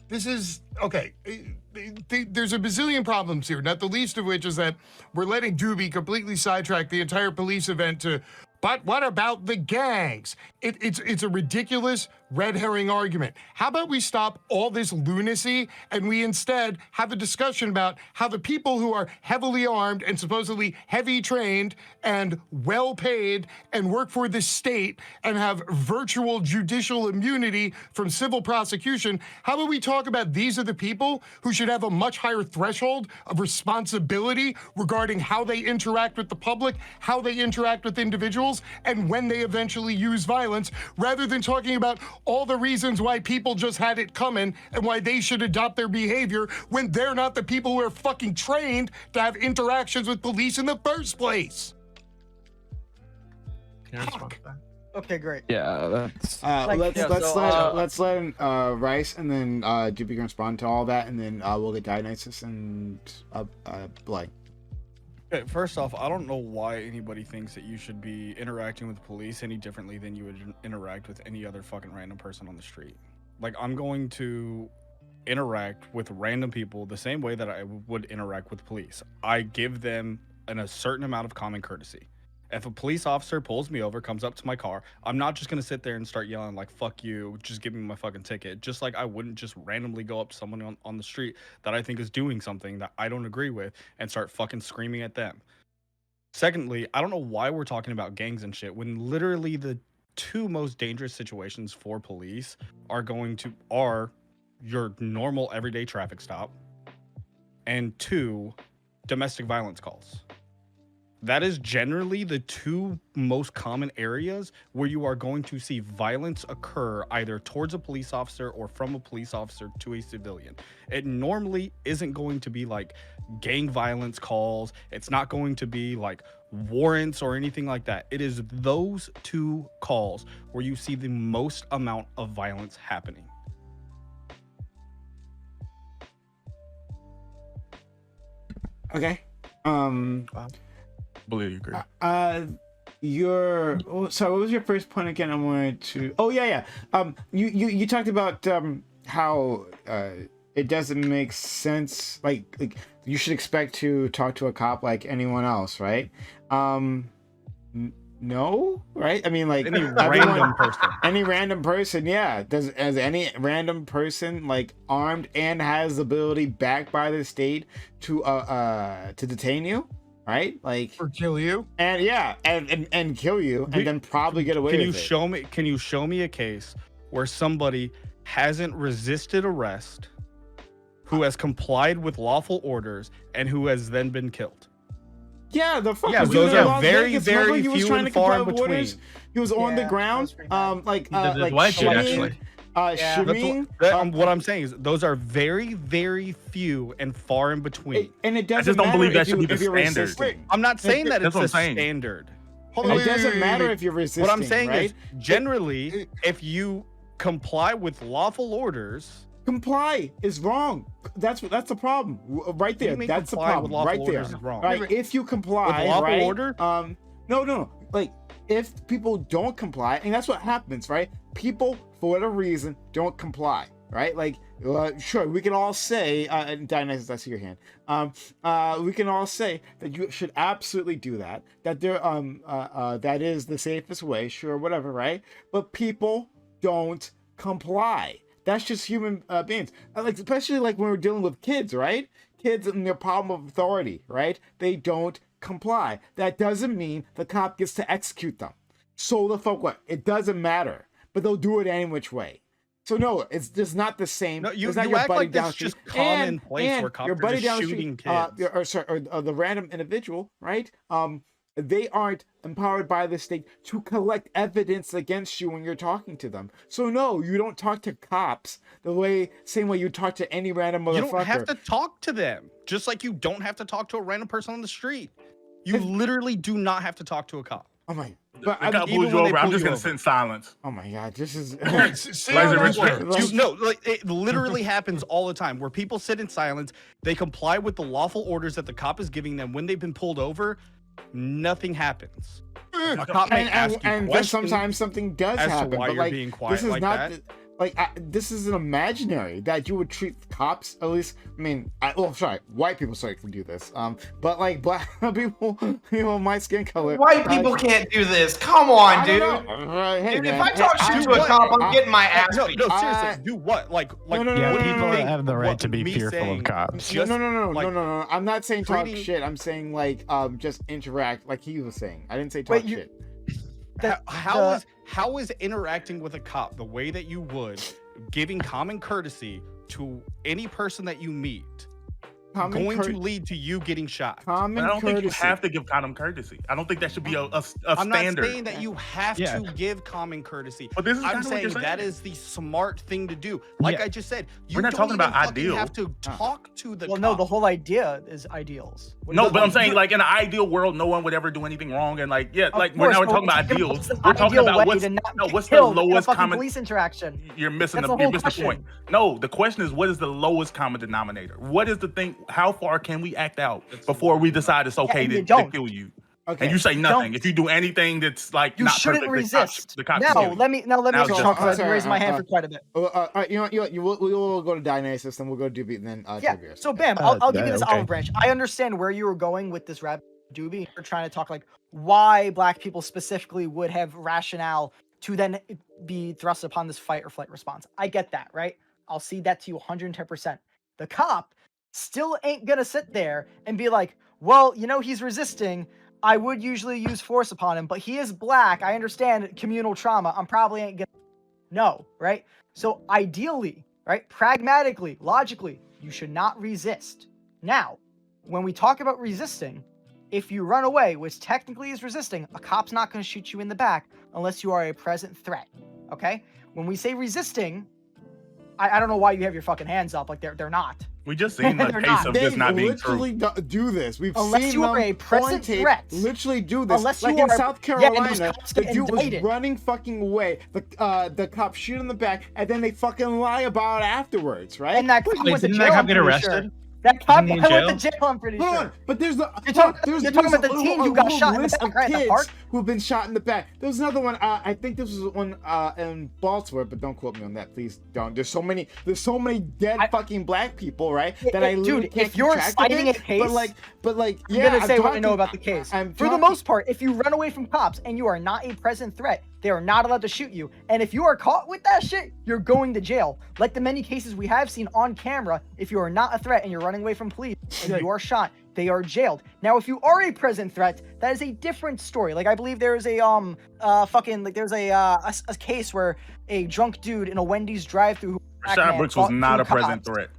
This is okay. There's a bazillion problems here, not the least of which is that we're letting Doobie completely sidetrack the entire police event to, but what about the gangs? It's a ridiculous red herring argument. How about we stop all this lunacy and we instead have a discussion about how the people who are heavily armed and supposedly heavy trained and well paid and work for the state and have virtual judicial immunity from civil prosecution, how about we talk about these are the people who should have a much higher threshold of responsibility regarding how they interact with the public, how they interact with individuals, and when they eventually use violence, rather than talking about all the reasons why people just had it coming and why they should adopt their behavior when they're not the people who are fucking trained to have interactions with police in the first place. Can I respond to that? Okay, great. Yeah, that's... Let's let Rice and then Doobie can respond to all that, and then we'll get Dionysus and Blake. Okay, first off, I don't know why anybody thinks that you should be interacting with police any differently than you would interact with any other fucking random person on the street. Like, I'm going to interact with random people the same way that I would interact with police. I give them a certain amount of common courtesy. If a police officer pulls me over, comes up to my car, I'm not just going to sit there and start yelling like, fuck you, just give me my fucking ticket. Just like I wouldn't just randomly go up to someone on the street that I think is doing something that I don't agree with and start fucking screaming at them. Secondly, I don't know why we're talking about gangs and shit when literally the two most dangerous situations for police are your normal everyday traffic stop and 2, domestic violence calls. That is generally the two most common areas where you are going to see violence occur either towards a police officer or from a police officer to a civilian. It normally isn't going to be like gang violence calls. It's not going to be like warrants or anything like that. It is those two calls where you see the most amount of violence happening. Okay. Believe you agree. Sorry, what was your first point again? I wanted to. Oh yeah. You talked about how it doesn't make sense. Like you should expect to talk to a cop like anyone else, right? No, right? I mean, like Any random person. Any random person, yeah. Does any random person like armed and has the ability backed by the state to detain you? Right, like Or kill you. and yeah, and kill you, and then probably get away Can with you it. show me? Can you show me a case where somebody hasn't resisted arrest, who has complied with lawful orders, and who has then been killed? Yeah, the fucking Yeah, dude those in are Las very, Vegas, very remember he was few trying and to far comply in with orders? between. He was on the Yeah, ground, that was pretty bad. like The white dude, shimmying, actually. shimmying, What I'm saying is those are very, very few and far in between. and it doesn't just don't matter believe that if should be you- the if you're standard. resisting. I'm not saying that That's it's what a I'm saying. standard. Hold And on, it doesn't wait, matter wait. if you're resisting. What I'm saying right? is, generally, if you comply with lawful orders, comply is wrong. That's the problem right there. you mean That's the comply with problem lawful right there. orders is wrong? Right, if you comply, With lawful right? order? No. Like if people don't comply, and that's what happens, right? People for whatever reason don't comply, right? Like, sure, we can all say, Dionysus, I see your hand. We can all say that you should absolutely do that. That that is the safest way, sure, whatever, right? But people don't comply. That's just human beings. Like, especially like when we're dealing with kids, right? Kids and their problem of authority, right? They don't comply. That doesn't mean the cop gets to execute them. So the fuck what? It doesn't matter. But they'll do it any which way. So no, it's just not the same. No, you it's not your act buddy like down this the street. just commonplace where cops your are buddy just down the shooting street, kids. or the random individual, right? They aren't empowered by the state to collect evidence against you when you're talking to them. So no, you don't talk to cops same way you talk to any random motherfucker. You don't have to talk to them, just like you don't have to talk to a random person on the street. You literally do not have to talk to a cop. Oh my! But the cop pulls you over. I'm just gonna sit in silence. Oh my god! This is It literally happens all the time where people sit in silence. They comply with the lawful orders that the cop is giving them. When they've been pulled over, nothing happens. A cop may ask you and questions sometimes something does as to happen. why But you're like, being quiet this is like not that. this is an imaginary that you would treat cops, at least, I mean, white people can do this, but like black people, my skin color, White people can't do this. Come on, dude. Hey, Dude, man, if I talk shit to a what? cop, I'm getting my ass No, beat. seriously, do what? Like, no, what Yeah, do you people think have the right what to be me fearful saying of cops. just, no. I'm not saying talk treating- shit. I'm saying like just interact like he was saying. I didn't say talk Wait, shit. How is interacting with a cop the way that you would, giving common courtesy to any person that you meet, going to lead to you getting shot? But I don't think you have to give common courtesy. I don't think that should be a I'm standard. not saying that you have to give common courtesy. But this is I'm kinda what you're saying that saying. is the smart thing to do. Like I just said, you We're not don't talking about even fucking ideal. have to talk to the Well, cop. no, the whole idea is ideals. No, but I'm saying, like, in an ideal world, no one would ever do anything wrong, and like, yeah, Of like we're course, not but talking about what's ideals. the We're talking ideal about way what's to not get what's the killed in a lowest fucking common police interaction. You're missing That's the you're whole missing the point. question. No, the question is, what is the lowest common denominator? What is the thing? How far can we act out before we decide it's okay and you to don't. kill you? Okay. And you say nothing. Don't. If you do anything that's like You not shouldn't perfect, resist. the cop should Now, kill you. let me Now it's talk. just- Let me raise my hand for quite a bit. You know what? We'll go to Dionysus, then we'll go to Doobie, and then Yeah. Tiberius. So, Bam, I'll give you this okay. olive branch. I understand where you were going with this rabbit doobie. You're trying to talk like why black people specifically would have rationale to then be thrust upon this fight or flight response. I get that, right? I'll cede that to you 110%. The cop still ain't gonna sit there and be like, well, he's resisting. I would usually use force upon him, but he is black. I understand communal trauma. I'm probably ain't gonna. No, right? So ideally, right? Pragmatically, logically, you should not resist. Now, when we talk about resisting, if you run away, which technically is resisting, a cop's not going to shoot you in the back unless you are a present threat. Okay? When we say resisting, I don't know why you have your fucking hands up. Like they're not. We just seen the They're case not. of They this not being true. literally do this. We've Unless seen you are them a present on tape threat. literally do this. Unless like you in are- South yeah, and those Carolina, cops the get dude was indicted. running fucking away. The cop shoot in the back, and then they fucking lie about it afterwards, right? And that cop Wait, went to didn't jail. that cop I'm get pretty arrested? Sure. That cop Isn't he in went to jail? jail. I'm pretty Hold sure. on, but there's You're talking about the teen who got shot in the back, right, in the kids park? who've been shot in the back. There was another one. I think this was one in Baltimore, but don't quote me on that, please. Don't. There's so many dead fucking black people, right? That I literally dude, can't if you're keep track of citing it. a case, but like, I'm yeah, gonna say what I talking- know about the case. I'm For the talking- most part, if you run away from cops and you are not a present threat, they are not allowed to shoot you. And if you are caught with that shit, you're going to jail. Like the many cases we have seen on camera, if you are not a threat and you're running away from police and you are shot, they are jailed. Now, if you are a present threat, that is a different story. Like I believe there is a case where a drunk dude in a Wendy's drive-through. Rashad Brooks was not a present threat.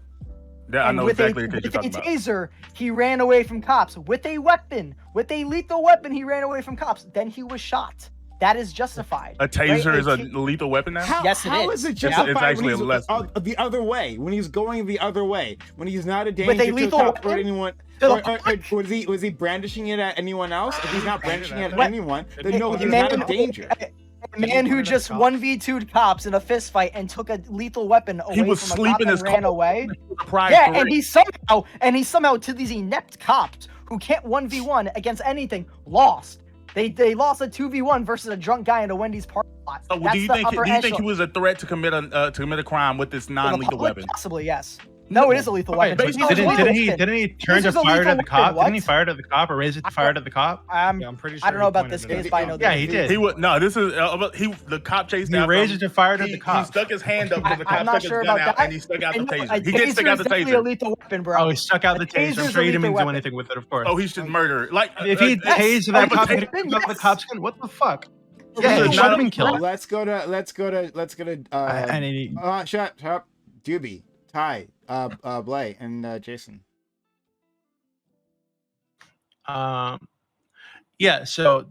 I know exactly the case you're talking with a about. taser, he ran away from cops. With a weapon, with a lethal weapon, he ran away from cops. Then he was shot. That is justified. A taser right? is a lethal weapon now? Yes, it How is. is it Yeah. justified It's actually when a he's less- the other way? When he's going the other way, when he's not a danger With a to lethal a cop or weapon? anyone, To the or was he brandishing it at anyone else? If he's not brandishing it at What? anyone, then no, A he's man- not a danger. A man who just 1v2'd cops in a fist fight and took a lethal weapon away He was from a sleeping cop in and his ran car. away. Pride Yeah, parade. and he somehow to these inept cops who can't 1v1 against anything lost. They lost a 2v1 versus a drunk guy in a Wendy's parking lot. So, do That's you the think upper he echelon. was a threat to commit a crime with this For the non-lethal public? weapon? Possibly, yes. No, it is a lethal weapon. But He's a didn't lethal he weapon. turn This to is a fire lethal at the cop? weapon, Didn't he what? fire at the cop or raise it to fire at the cop? Yeah, I'm pretty sure. I don't know he about pointed this it case, at but I the know cop. that Yeah, he did. He would no. This is the cop chased He after raised him. it to fire at the He cop. stuck his hand up because the cop I'm not stuck his sure gun about out that. and he stuck out the I know taser. a He did stick taser out is the definitely a taser. lethal weapon, bro. Oh, he stuck out the A taser. I'm taser's sure a he didn't mean to lethal do anything with it, of course. Oh, he should murder. Like If he yes. tased that Oh, cop, yes. could have got the cop's gun. What the fuck? Yeah, Yeah, he he should should not have been have killed. Let's go to shut up, Doobie, Ty, Blay, and Jason. Yeah. So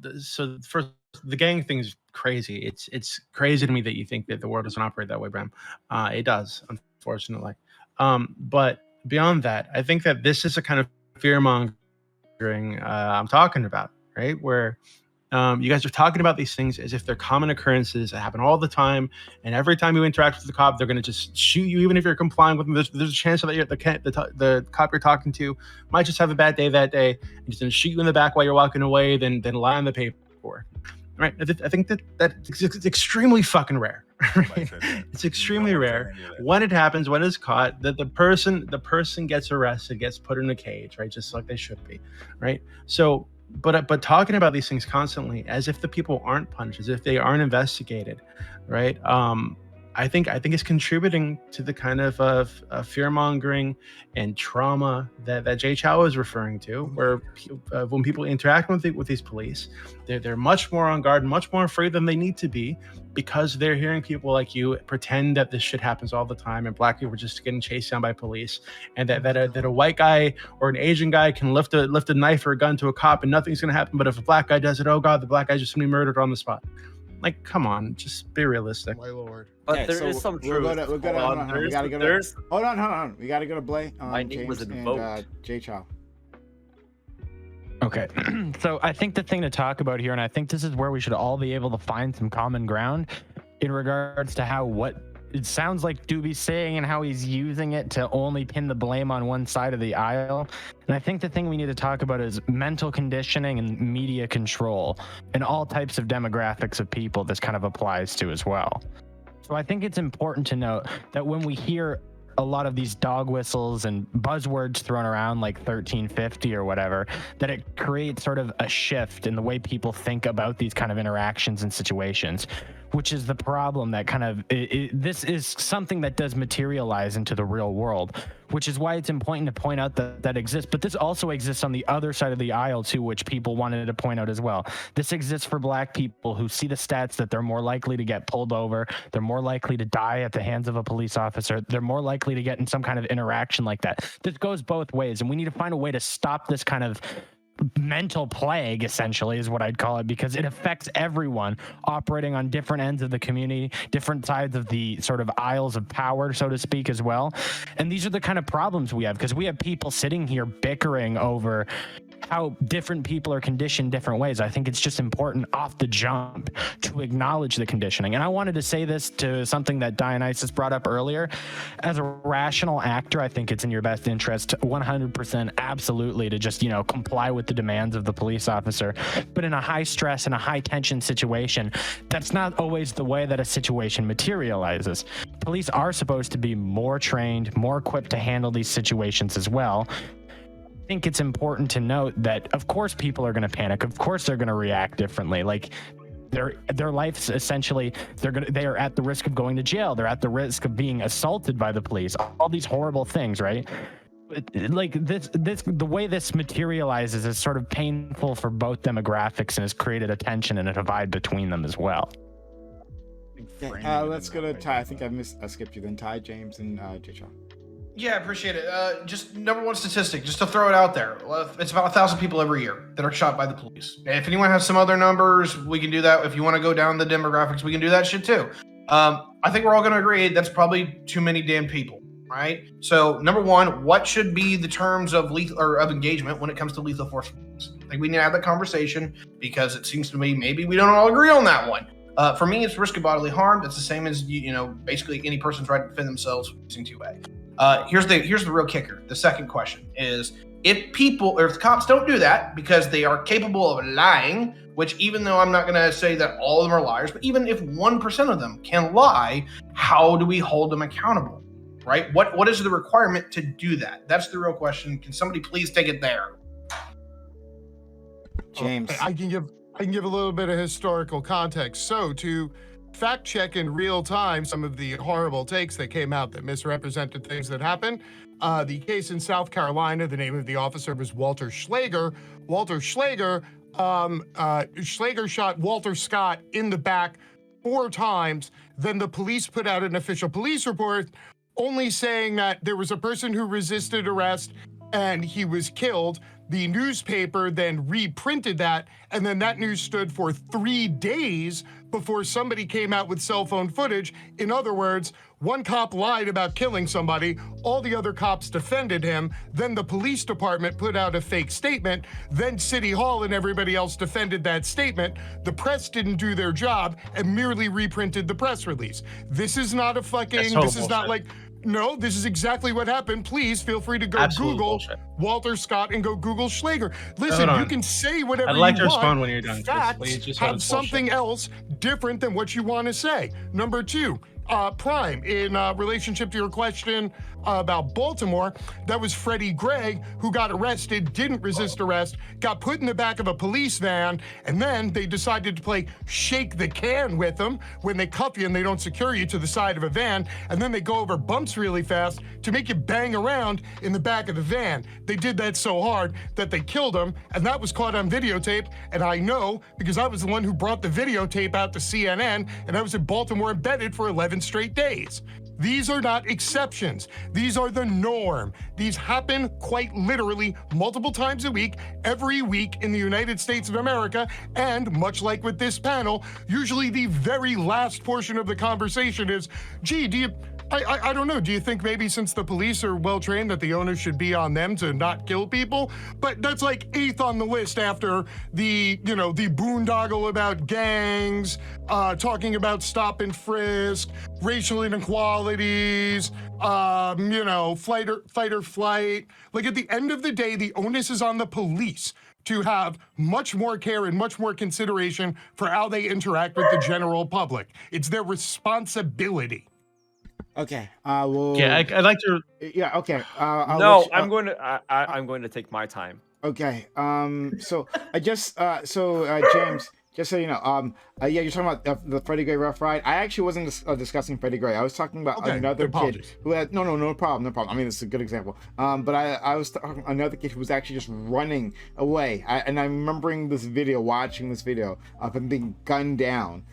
first, the gang thing is crazy. It's crazy to me that you think that the world doesn't operate that way, Bram. It does, unfortunately. But beyond that, I think that this is a kind of fear mongering I'm talking about, right? Where you guys are talking about these things as if they're common occurrences that happen all the time, and every time you interact with the cop, they're going to just shoot you, even if you're complying with them. There's a chance that the cop you're talking to might just have a bad day that day, and just going to shoot you in the back while you're walking away, then lie on the paperwork. Right? I think that's extremely fucking rare. Right? It's extremely rare. When it happens, when it's caught, that the person gets arrested, gets put in a cage, right? Just like they should be, right? So. But talking about these things constantly as if the people aren't punished, as if they aren't investigated, right? I think it's contributing to the kind of fear mongering and trauma that Jay Chow is referring to, where when people interact with these police, they're much more on guard, much more afraid than they need to be, because they're hearing people like you pretend that this shit happens all the time, and black people are just getting chased down by police, and that a white guy or an Asian guy can lift a knife or a gun to a cop and nothing's gonna happen, but if a black guy does it, oh god, the black guy's just gonna be murdered on the spot. Like, come on, just be realistic. My lord. But Okay, there is so some truth. Hold on. We gotta go to. We gotta go to Blay. My name James was and invoked. Jay Chow. Okay, so I think the thing to talk about here, and I think this is where we should all be able to find some common ground in regards to what it sounds like Doobie's saying and how he's using it to only pin the blame on one side of the aisle. And I think the thing we need to talk about is mental conditioning and media control and all types of demographics of people this kind of applies to as well. So I think it's important to note that when we hear a lot of these dog whistles and buzzwords thrown around like 1350 or whatever, that it creates sort of a shift in the way people think about these kind of interactions and situations, which is the problem that kind of this is something that does materialize into the real world, which is why it's important to point out that exists. But this also exists on the other side of the aisle too, which people wanted to point out as well. This exists for black people who see the stats that they're more likely to get pulled over, they're more likely to die at the hands of a police officer, they're more likely to get in some kind of interaction like that. This goes both ways, and we need to find a way to stop this kind of mental plague, essentially, is what I'd call it, because it affects everyone operating on different ends of the community, different sides of the sort of aisles of power, so to speak, as well. And these are the kind of problems we have, because we have people sitting here bickering over how different people are conditioned different ways. I think it's just important off the jump to acknowledge the conditioning. And I wanted to say this to something that Dionysus brought up earlier. As a rational actor, I think it's in your best interest 100% absolutely to just, comply with the demands of the police officer. But in a high stress and a high tension situation, that's not always the way that a situation materializes. Police are supposed to be more trained, more equipped to handle these situations as well. I think it's important to note that, of course, people are going to panic. Of course, they're going to react differently. Like their lives, essentially, they are at the risk of going to jail. They're at the risk of being assaulted by the police. All these horrible things, right? Like the way this materializes is sort of painful for both demographics and has created a tension and a divide between them as well. Let's go to Ty. I think I skipped you. Then Ty, James, and Jay Chow. Yeah, I appreciate it. Just number one statistic, just to throw it out there. It's about 1,000 people every year that are shot by the police. If anyone has some other numbers, we can do that. If you want to go down the demographics, we can do that shit too. I think we're all going to agree that's probably too many damn people, right? So number one, what should be the terms of lethal or of engagement when it comes to lethal force? I think we need to have that conversation, because it seems to me maybe we don't all agree on that one. For me, it's risk of bodily harm. That's the same as basically any person's right to defend themselves using 2A. Here's the real kicker. The second question is, If people or if the cops don't do that because they are capable of lying, which even though I'm not going to say that all of them are liars, but even if 1% of them can lie, how do we hold them accountable? Right? What is the requirement to do that? That's the real question. Can somebody please take it there? James. I can give a little bit of historical context. So to fact check in real time some of the horrible takes that came out that misrepresented things that happened. The case in South Carolina, the name of the officer was Walter Schlager. Walter Schlager, Schlager shot Walter Scott in the back 4 times. Then the police put out an official police report only saying that there was a person who resisted arrest and he was killed. The newspaper then reprinted that, and then that news stood for 3 days before somebody came out with cell phone footage. In other words, one cop lied about killing somebody, all the other cops defended him, then the police department put out a fake statement, then City Hall and everybody else defended that statement. The press didn't do their job and merely reprinted the press release. This is not a fucking, this is not like, no, this is exactly what happened. Please feel free to go Absolute Google bullshit. Walter Scott and go Google Schlager. Listen, you can say whatever I'd like you to want. respond when you're done. Facts Please, just have it's something bullshit. else different than what you want to say. Number 2, Prime, in relationship to your question about Baltimore, that was Freddie Gregg, who got arrested, didn't resist arrest, got put in the back of a police van, and then they decided to play shake the can with him when they cuff you and they don't secure you to the side of a van, and then they go over bumps really fast to make you bang around in the back of the van. They did that so hard that they killed him, and that was caught on videotape, and I know because I was the one who brought the videotape out to CNN, and I was in Baltimore embedded for 11 straight days. These are not exceptions. These are the norm. These happen quite literally multiple times a week, every week in the United States of America. And much like with this panel, usually the very last portion of the conversation is, gee, I don't know. Do you think maybe since the police are well trained that the onus should be on them to not kill people? But that's like 8th on the list after the boondoggle about gangs, talking about stop and frisk, racial inequalities, fight or flight. Like at the end of the day, the onus is on the police to have much more care and much more consideration for how they interact with the general public. It's their responsibility. Okay. Well. Yeah, I'd like to. Yeah. Okay. No, I'm going to. I'm going to take my time. Okay. So I just. James. Just so you know. Yeah, you're talking about the Freddie Gray rough ride. I actually wasn't discussing Freddie Gray. I was talking about another kid who had no problem. I mean, it's a good example. But I was talking about another kid who was actually just running away. And I'm remembering this video, watching this video of him being gunned down.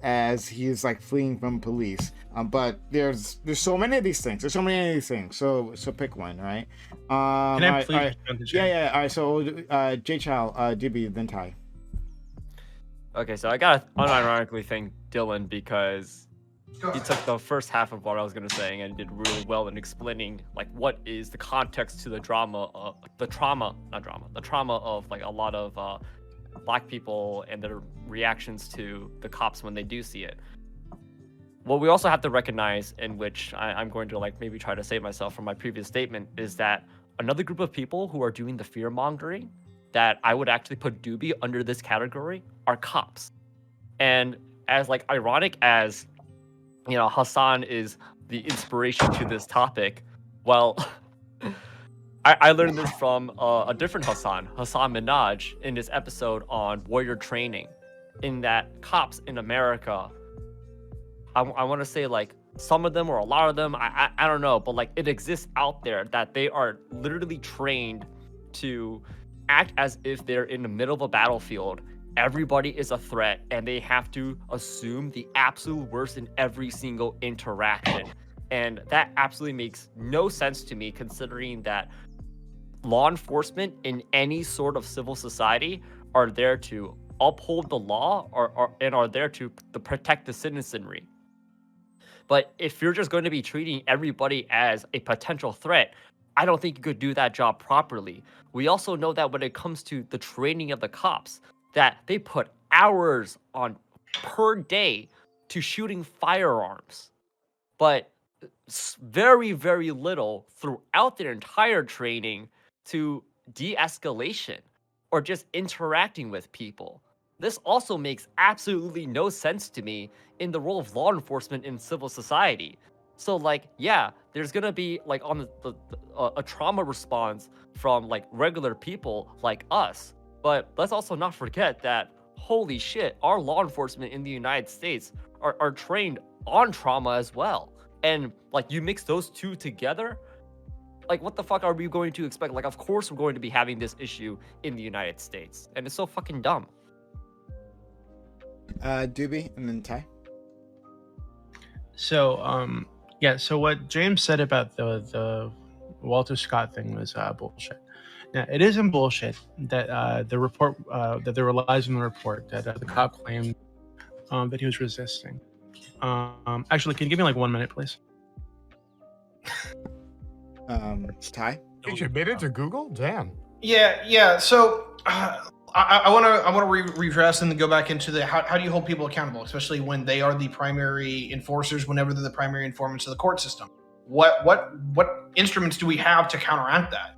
As he is like fleeing from police. But there's so many of these things. So pick one, right? Can I please? Yeah. All right. So J Chow, DB, then Ty. Okay, so I gotta unironically thank Dylan because he took the first half of what I was gonna say and did really well in explaining like what is the context to the trauma of like a lot of Black people and their reactions to the cops when they do see it. What we also have to recognize, in which I'm going to like maybe try to save myself from my previous statement, is that another group of people who are doing the fear mongering that I would actually put Doobie under this category are cops. And as like ironic as Hassan is the inspiration to this topic, well, I learned this from a different Hassan Minaj, in his episode on warrior training, in that cops in America, I want to say like some of them or a lot of them, I don't know, but like it exists out there that they are literally trained to act as if they're in the middle of a battlefield. Everybody is a threat and they have to assume the absolute worst in every single interaction. And that absolutely makes no sense to me, considering that law enforcement in any sort of civil society are there to uphold the law and are there to protect the citizenry. But if you're just going to be treating everybody as a potential threat, I don't think you could do that job properly. We also know that when it comes to the training of the cops, that they put hours on per day to shooting firearms, but very, very little throughout their entire training to de-escalation or just interacting with people. This also makes absolutely no sense to me in the role of law enforcement in civil society. So like, yeah, there's gonna be like on a trauma response from like regular people like us, but let's also not forget that holy shit, our law enforcement in the United States are trained on trauma as well. And like you mix those two together, like what the fuck are we going to expect? Like of course we're going to be having this issue in the United States, and it's so fucking dumb. Doobie and then Ty. So, yeah. So what James said about the Walter Scott thing was bullshit. Now, it isn't bullshit that the report that there were lies in the report that the cop claimed that he was resisting. Actually, can you give me like 1 minute, please? Ty. Did you admit it to Google? Damn. Yeah. So I want to redress and then go back into the how do you hold people accountable, especially when they are the primary enforcers, whenever they're the primary informants of the court system. What instruments do we have to counteract that?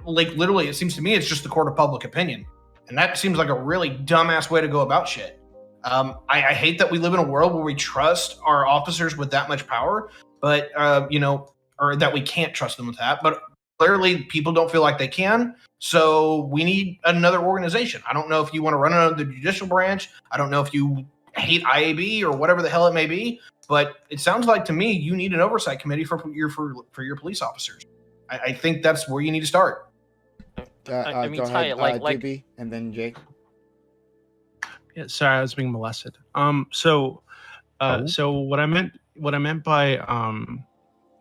Like literally, it seems to me it's just the court of public opinion, and that seems like a really dumbass way to go about shit. I hate that we live in a world where we trust our officers with that much power, but or that we can't trust them with that. But clearly, people don't feel like they can. So we need another organization. I don't know if you want to run under the judicial branch. I don't know if you hate IAB or whatever the hell it may be. But it sounds like to me you need an oversight committee for your police officers. I think that's where you need to start. I mean, go Ty, ahead, like Doobie, and then Jake. Yeah, sorry, I was being molested. So what I meant by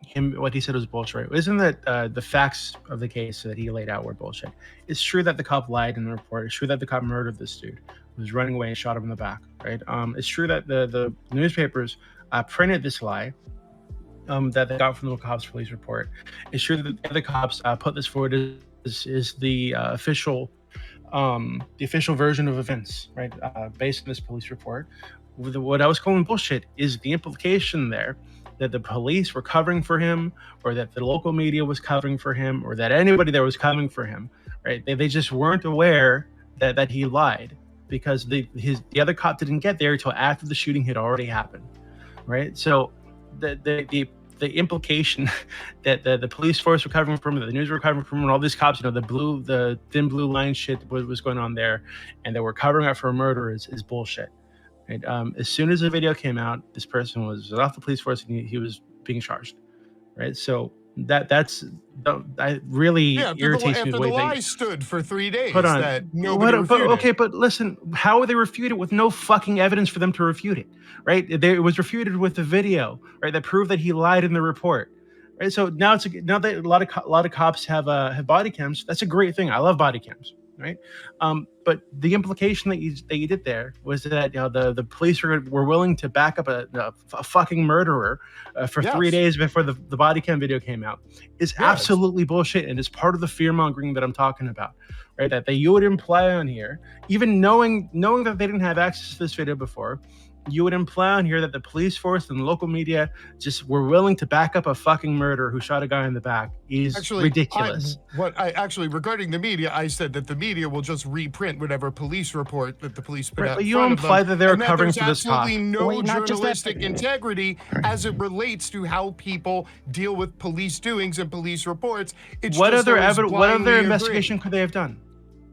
him, what he said was bullshit. Isn't that the facts of the case that he laid out were bullshit? It's true that the cop lied in the report. It's true that the cop murdered this dude who was running away and shot him in the back. Right? It's true that the newspapers printed this lie that they got from the cops' police report. It's true that the other cops put this forward as the official version of events, right? Based on this police report. What I was calling bullshit is the implication there that the police were covering for him, or that the local media was covering for him, or that anybody there was covering for him, right? They just weren't aware that he lied, because the other cop didn't get there until after the shooting had already happened, right? So the implication that the police force were covering from, that the news were covering from, and all these cops, the thin blue line shit was going on there, and they were covering up for a murder is bullshit. Right? As soon as the video came out, this person was off the police force and he was being charged. Right? So that really irritates me. After the lie stood for 3 days. Hold on. That nobody refuted. But listen, how would they refute it with no fucking evidence for them to refute it? Right? It was refuted with the video, right? That proved that he lied in the report. Right? So now that a lot of cops have body cams. That's a great thing. I love body cams. Right, but the implication that you did there was that the police were willing to back up a fucking murderer for 3 days before the body cam video came out is absolutely bullshit, and it's part of the fear mongering that I'm talking about. Right, that you would imply on here, even knowing that they didn't have access to this video before, you would imply on here that the police force and the local media just were willing to back up a fucking murderer who shot a guy in the back is ridiculous. Regarding the media, I said that the media will just reprint whatever police report that the police put out. But you imply that they were covering for this cop. There's absolutely no journalistic integrity as it relates to how people deal with police doings and police reports. What other investigation could they have done?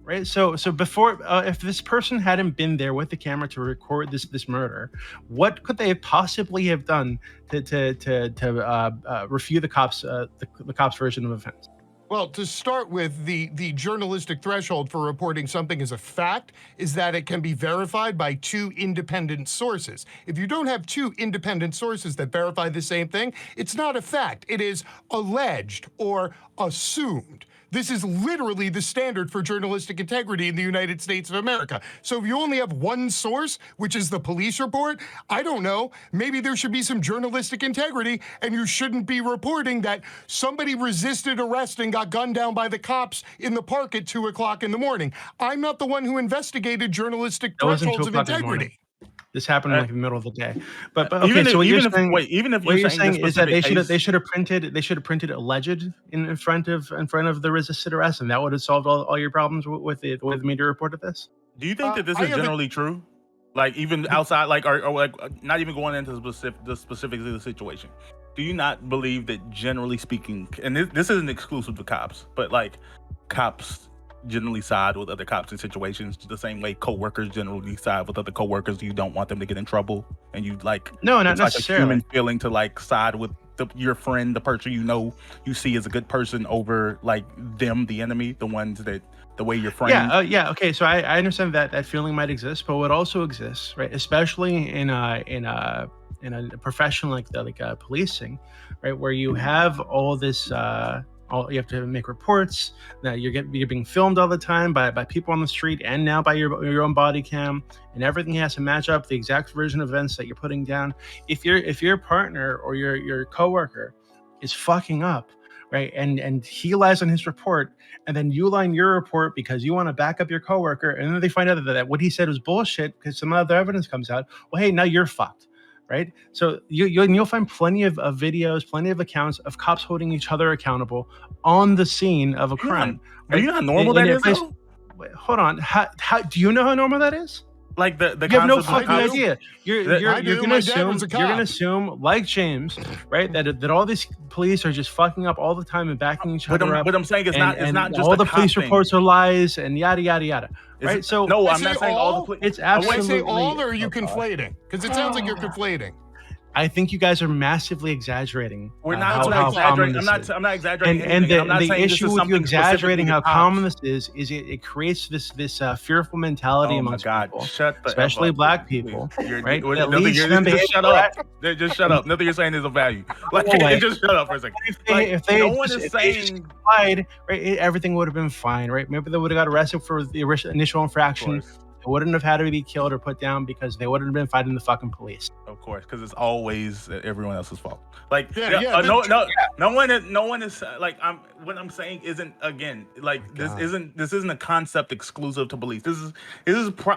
Right, so before, if this person hadn't been there with the camera to record this murder, what could they possibly have done to refute the cops' version of events? Well, to start with, the journalistic threshold for reporting something as a fact is that it can be verified by two independent sources. If you don't have two independent sources that verify the same thing, it's not a fact. It is alleged or assumed. This is literally the standard for journalistic integrity in the United States of America. So if you only have one source, which is the police report, I don't know, maybe there should be some journalistic integrity, and you shouldn't be reporting that somebody resisted arrest and got gunned down by the cops in the park at 2 o'clock in the morning. I'm not the one who investigated journalistic thresholds of integrity. This happened in like the middle of the day. But okay, even so what you're saying, even if what you're saying saying is that they specific should have printed alleged in front of the resisted arrest, and that would have solved all your problems with the media report of this. Do you think that this I is have a- generally true? Like even outside, like or like not even going into the specifics of the situation. Do you not believe that generally speaking, and this isn't exclusive to cops, but like cops generally side with other cops in situations the same way coworkers generally side with other coworkers? You don't want them to get in trouble, and you like No, not it's like necessarily. a human feeling to like side with your friend, the person you see as a good person over like them, the enemy, the ones that the way you're framed. Yeah. Okay. So I understand that feeling might exist, but what also exists, right? Especially in a profession like policing, right, where you have all this. You have to make reports that you're being filmed all the time by people on the street and now by your own body cam, and everything has to match up the exact version of events that you're putting down. If your partner or your coworker is fucking up, right, and he lies on his report, and then you lie on your report because you want to back up your coworker, and then they find out that what he said was bullshit because some other evidence comes out. Well, hey, now you're fucked. Right, so you'll find plenty of videos, plenty of accounts of cops holding each other accountable on the scene of a crime. Are you not normal that is? Wait, hold on, how do you know how normal that is? Like the You have no concept of fucking cops- idea. You're gonna assume, like James, right, that all these police are just fucking up all the time and backing each other up. But I'm saying it's not just all a the cop police thing. reports are lies and yada yada yada. Right? So no, I'm say not saying all the police. it's When I absolutely. say all, or are you conflating? Because it sounds like you're conflating. I think you guys are massively exaggerating. We're how not common exaggerating. this is. I'm not exaggerating. And anything. I'm not the saying this issue is with you something exaggerating how specifically common this is it creates this fearful mentality Oh my amongst God! people, Shut the especially F up, black please. people, You're- right? you're- That nothing leads you're- them to just behave shut up. Just shut up. Nothing you're saying is of value. Like way. just shut up for a second. If they no one just is complied, saying. right, everything would have been fine, right? Maybe they would have got arrested for the initial infraction. They wouldn't have had to be killed or put down because they wouldn't have been fighting the fucking police. Of course, because it's always everyone else's fault. Like Yeah, no one is like what I'm saying isn't again like this isn't a concept exclusive to police. This is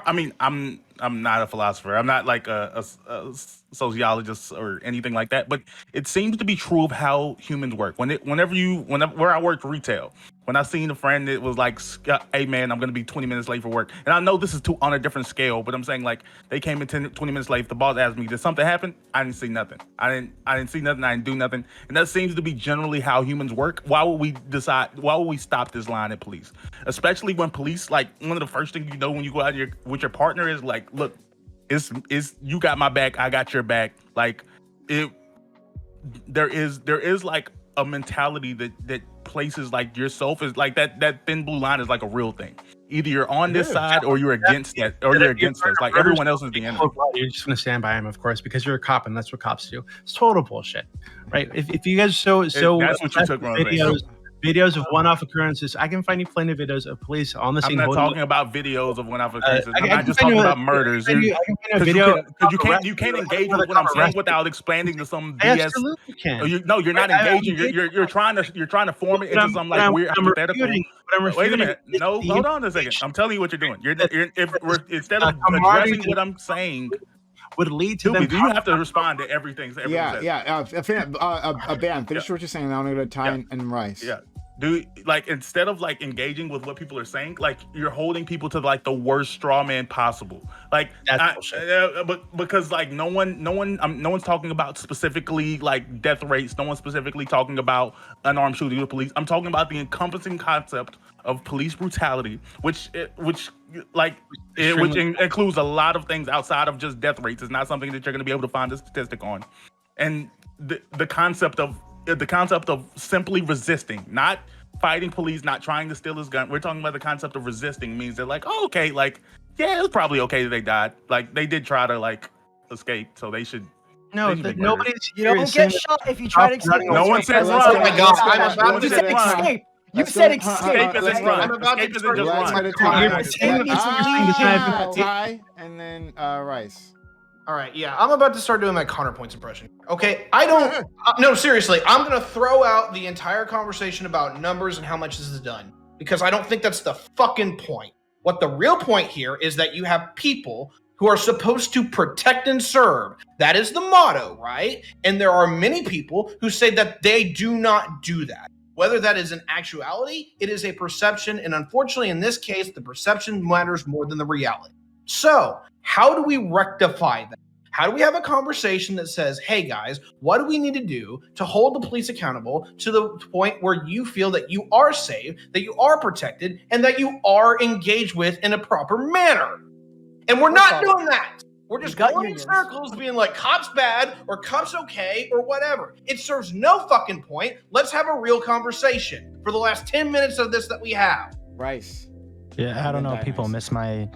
I mean I'm not a philosopher. I'm not like a sociologist or anything like that. But it seems to be true of how humans work. Whenever I worked retail, when I seen a friend that was like, "Hey man, I'm gonna be 20 minutes late for work," and I know this is on a different scale, but I'm saying like they came in 20 minutes late. The boss asked me, "Did something happen?" I didn't see nothing. I didn't see nothing. I didn't do nothing. And that seems to be generally how humans work. Why would we stop this line at police? Especially when police, like one of the first things you know when you go out with your partner is like, look, it's you got my back, I got your back. Like there is like a mentality that places like yourself is like that thin blue line is like a real thing. Either you're on this side or you're against that, or you're against us. Like everyone else is the enemy. You're just gonna stand by him, of course, because you're a cop and that's what cops do. It's total bullshit, right? If you guys so that's what you took wrong. videos of one-off occurrences, I can find you plenty of videos of police on the scene. I'm not talking about videos of one-off occurrences. I'm not just talking about murders. I can find a video Because you can't engage with what I'm saying without explaining to some BS. Absolutely can. You're not engaging. You're trying to form it into some like weird hypothetical. Wait a minute. No, hold on a second. I'm telling you what you're doing. Instead of addressing what I'm saying, would lead to them. Do you have to respond to everything? Ben, finish what you're saying. Now I'm gonna go to Ty and Rice. Yeah. Instead of like engaging with what people are saying, like you're holding people to like the worst straw man possible. Like because like no one's talking about specifically like death rates. No one's specifically talking about unarmed shooting with police. I'm talking about the encompassing concept of police brutality, which includes a lot of things outside of just death rates. It's not something that you're going to be able to find a statistic on, and the concept of simply resisting, not fighting police, not trying to steal his gun. We're talking about the concept of resisting means they're like, oh, okay, like, yeah, it's probably okay that they died. Like, they did try to, like, escape, so they should... No, nobody's... You don't get shot if you try to escape. No one said run. Oh my God, you said escape. You said escape. Escape isn't run. Escape isn't just run. Ty, and then Rice. All right, yeah, I'm about to start doing my counterpoints impression. Okay, no, seriously, I'm going to throw out the entire conversation about numbers and how much this is done, because I don't think that's the fucking point. What the real point here is that you have people who are supposed to protect and serve. That is the motto, right? And there are many people who say that they do not do that. Whether that is an actuality, it is a perception. And unfortunately, in this case, the perception matters more than the reality. So how do we rectify that? How do we have a conversation that says, hey guys, what do we need to do to hold the police accountable to the point where you feel that you are safe, that you are protected, and that you are engaged with in a proper manner? And we're not doing that. We're just going in circles being like, cops bad or cops okay or whatever. It serves no fucking point. Let's have a real conversation for the last 10 minutes of this that we have. Rice. Yeah, I don't know. People miss my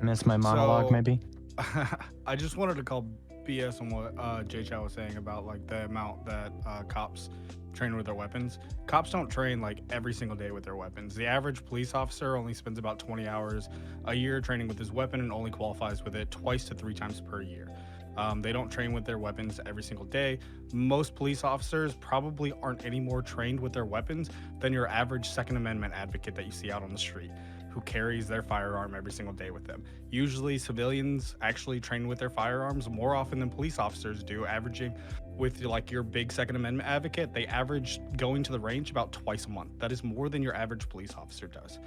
monologue, maybe. I just wanted to call BS on what Jay Chow was saying about like the amount that cops train with their weapons. Cops don't train like every single day with their weapons. The average police officer only spends about 20 hours a year training with his weapon and only qualifies with it 2 to 3 times per year. They don't train with their weapons every single day. Most police officers probably aren't any more trained with their weapons than your average Second Amendment advocate that you see out on the street, who carries their firearm every single day with them. Usually civilians actually train with their firearms more often than police officers do, averaging with like your big Second Amendment advocate, they average going to the range about twice a month. That is more than your average police officer does.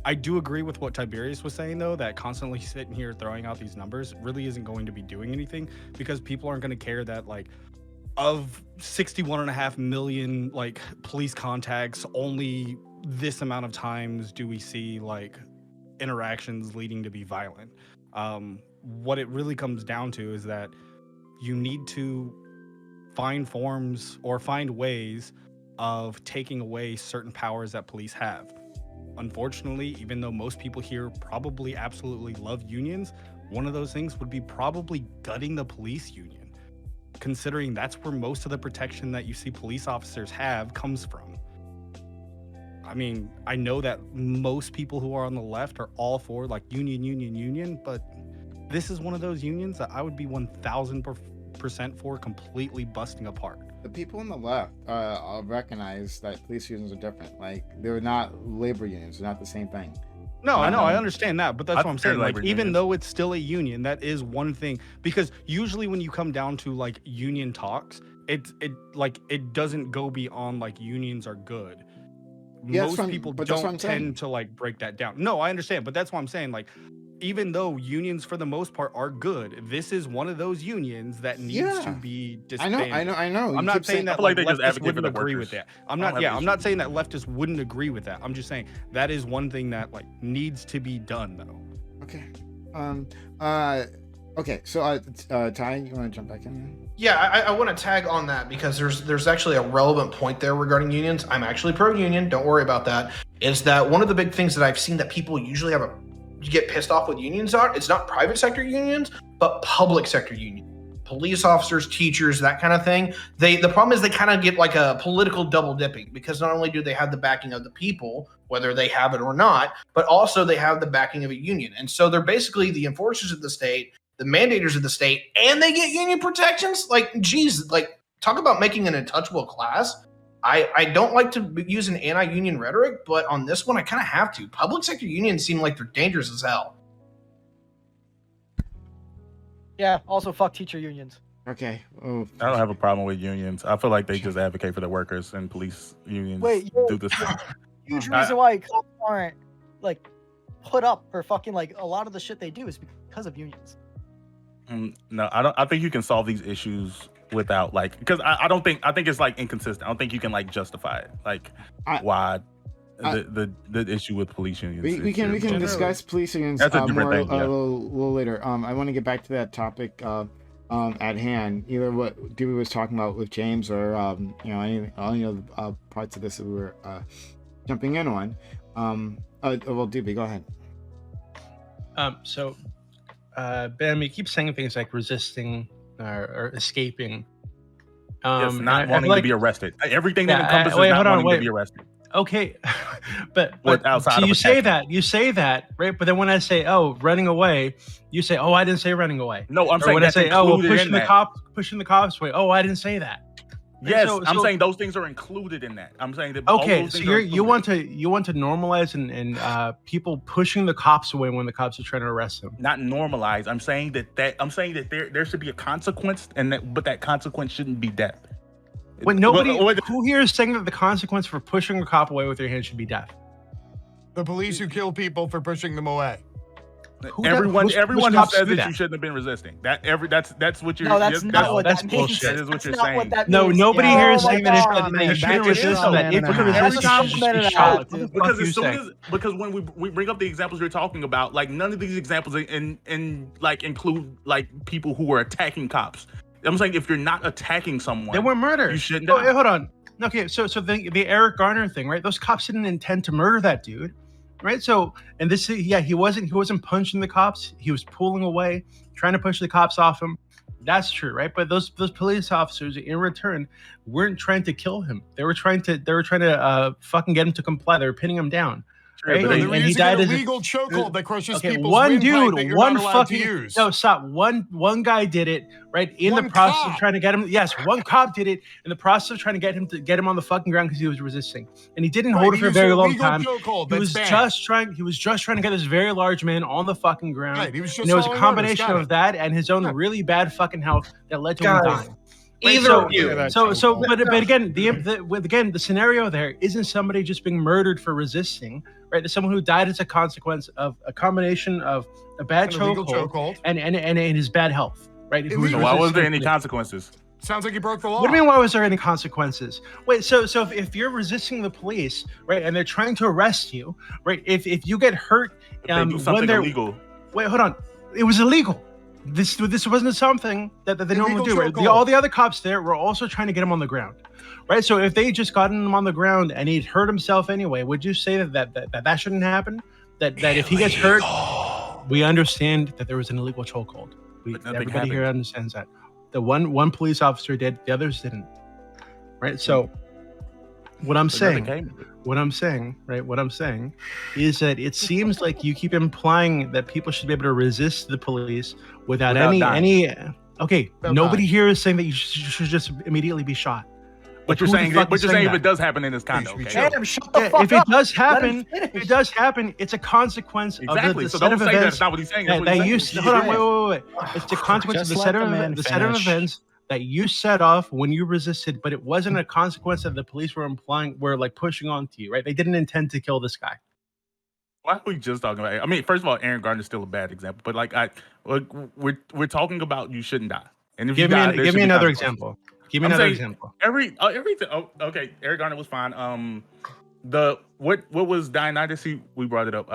I do agree with what Tiberius was saying though, that constantly sitting here throwing out these numbers really isn't going to be doing anything, because people aren't going to care that like of 61.5 million like police contacts, only this amount of times do we see like interactions leading to be violent. What it really comes down to is that you need to find forms or find ways of taking away certain powers that police have. Unfortunately, even though most people here probably absolutely love unions, one of those things would be probably gutting the police union, considering that's where most of the protection that you see police officers have comes from. I mean, I know that most people who are on the left are all for like union, but this is one of those unions that I would be 1000% for completely busting apart. The people on the left recognize that police unions are different. Like, they're not labor unions. They're not the same thing. No, I know, I understand that, but that's what I'm saying. Like, even unions. though it's still a union, that is one thing. Because usually when you come down to like union talks, it doesn't go beyond like unions are good. Yeah, Most people don't tend to like break that down. No, I understand, but that's what I'm saying. Like, even though unions for the most part are good, this is one of those unions that needs to be disbanded. I know. I'm not saying that like leftists wouldn't agree with that. that. I'm not saying that leftists wouldn't agree with that. I'm just saying that is one thing that like needs to be done though. Okay. Okay. So, Ty, you want to jump back in? Yeah, I want to tag on that because there's actually a relevant point there regarding unions. I'm actually pro-union. Don't worry about that. Is that one of the big things that I've seen that people usually get pissed off with unions are? It's not private sector unions, but public sector unions. Police officers, teachers, that kind of thing. The problem is they kind of get like a political double dipping, because not only do they have the backing of the people, whether they have it or not, but also they have the backing of a union. And so they're basically the enforcers of the state, the mandators of the state, and they get union protections. Like, geez, like talk about making an untouchable class. I don't like to use an anti-union rhetoric, but on this one, I kind of have to. Public sector unions seem like they're dangerous as hell. Yeah, also fuck teacher unions. Okay. I don't have a problem with unions. I feel like they just advocate for the workers, and police unions do this thing. Huge reason why cops aren't like put up for fucking like a lot of the shit they do is because of unions. No, I don't. I think you can solve these issues without like, because I think it's like inconsistent. I don't think you can like justify it, like why the issue with police unions. We can discuss police unions That's a different more thing, yeah. a little later. I want to get back to that topic at hand, either what Dewey was talking about with James or any parts of this that we were jumping in on. Well, Dewey, go ahead. Ben, you keep saying things like resisting or escaping. Yes, not wanting to be arrested. Everything that encompasses not wanting to be arrested. Okay, but outside so you of say that, right? But then when I say, oh, running away, you say, oh, I didn't say running away. No, I'm or saying when I say, oh, well, pushing that. the cops away. Oh, I didn't say that. Yes, I'm saying those things are included in that. I'm saying that. Okay, all those so things are you included. want to normalize and people pushing the cops away when the cops are trying to arrest them. Not normalize. I'm saying that there should be a consequence, but that consequence shouldn't be death. When nobody who here is saying that the consequence for pushing a cop away with your hand should be death? The police who kill people for pushing them away. Everyone who says that you shouldn't have been resisting. That's what you're. No, that's not what that means. Bullshit. That is what you're saying. No, nobody here is saying that you That shouldn't is resist. so That if you man. resist, you should just be shot. Because when we bring up the examples you're talking about, like none of these examples include like people who were attacking cops. I'm saying if you're not attacking someone, they were murdered. You shouldn't. Oh, hold on. Okay, so the Eric Garner thing, right? Those cops didn't intend to murder that dude. Right, so and this, he wasn't punching the cops. He was pulling away, trying to push the cops off him. That's true, right? But those police officers, in return, weren't trying to kill him. They were trying to fucking get him to comply. They were pinning him down. Right? And he died as a legal chokehold that crushes people's one dude, that you're one not allowed fucking to use. no, stop. One guy did it, right? In the process of trying to get him. Yes, one cop did it in the process of trying to get him on the fucking ground because he was resisting, and he didn't hold it for a very long time. He was just trying to get this very large man on the fucking ground. Right, he was just and it was a combination of that and his own really bad fucking health that led to him dying. Either of you. But again, the scenario there isn't somebody just being murdered for resisting, right? There's someone who died as a consequence of a combination of a bad chokehold and his bad health, right? Why was there any consequences? Sounds like you broke the law. What do you mean? Why was there any consequences? Wait, so if you're resisting the police, right, and they're trying to arrest you, right? If you get hurt, they do something illegal. Wait, hold on. It was illegal. This wasn't something that they normally do. Right? All the other cops there were also trying to get him on the ground, right? So if they just gotten him on the ground and he'd hurt himself anyway, would you say that shouldn't happen? That if he gets hurt, we understand that there was an illegal chokehold. Everybody here understands that. The one police officer did, the others didn't, right? So what I'm saying is that it seems like you keep implying that people should be able to resist the police without any. Okay, nobody here is saying that you should just immediately be shot. But you're saying if it does happen, then it's kind of okay. Adam, shut the fuck up. If it does happen, it's a consequence of the set of events. That's not what he's saying. Hold on, wait. It's the consequence of the set of events that you set off when you resisted, but it wasn't a consequence that the police were like pushing onto you, right? They didn't intend to kill this guy. Why are we just talking about it? I mean, first of all, Aaron Gardner's still a bad example, but like we're talking about you shouldn't die. And if give me another example. Give me another example. Everything. Oh, okay. Eric Garner was fine. What was Dionysus? We brought it up.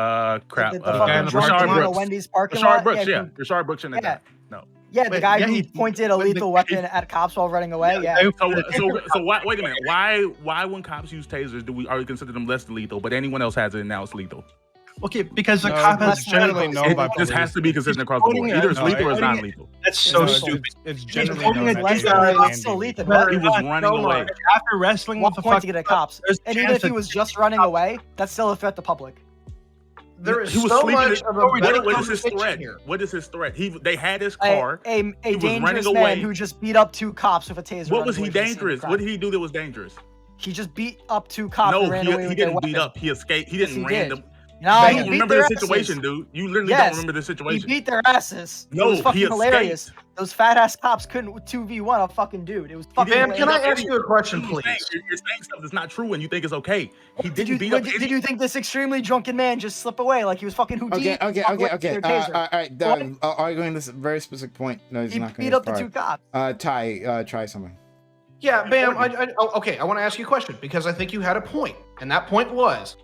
Crap. Rashard Wendy's parking lot. Rashard Brooks shouldn't have died. No. Yeah, the guy who pointed a lethal weapon at cops while running away. Yeah. So wait a minute. Why when cops use tasers are we consider them less lethal, but anyone else has it and now it's lethal? Okay, because the cop has generally known by this has to be consistent across the board. Either it's lethal or it's not lethal. That's so stupid. It's generally known it's still lethal. He was running away after wrestling with the pointing it at cops, and even if he was just running away, that's still a threat to public. There is so much of a what is his threat here? What is his threat? They had his car. A dangerous man who just beat up two cops with a taser. What was he dangerous? What did he do that was dangerous? He just beat up two cops. No, he didn't beat up. He escaped. He didn't random. No, you don't remember the situation, dude. You literally don't remember the situation. He beat their asses. No, it was fucking hilarious. Those fat ass cops couldn't 2v1 a fucking dude. It was fucking hilarious. Can I ask you a question, please? You're saying stuff that's not true and you think it's okay. He didn't beat up. Did you think this extremely drunken man just slip away like he was fucking Houdini? Okay. All right. Arguing this very specific point. No, he's not going to beat up the two cops. Ty, try something. Yeah, Bam. Okay, I want to ask you a question because I think you had a point, and that point was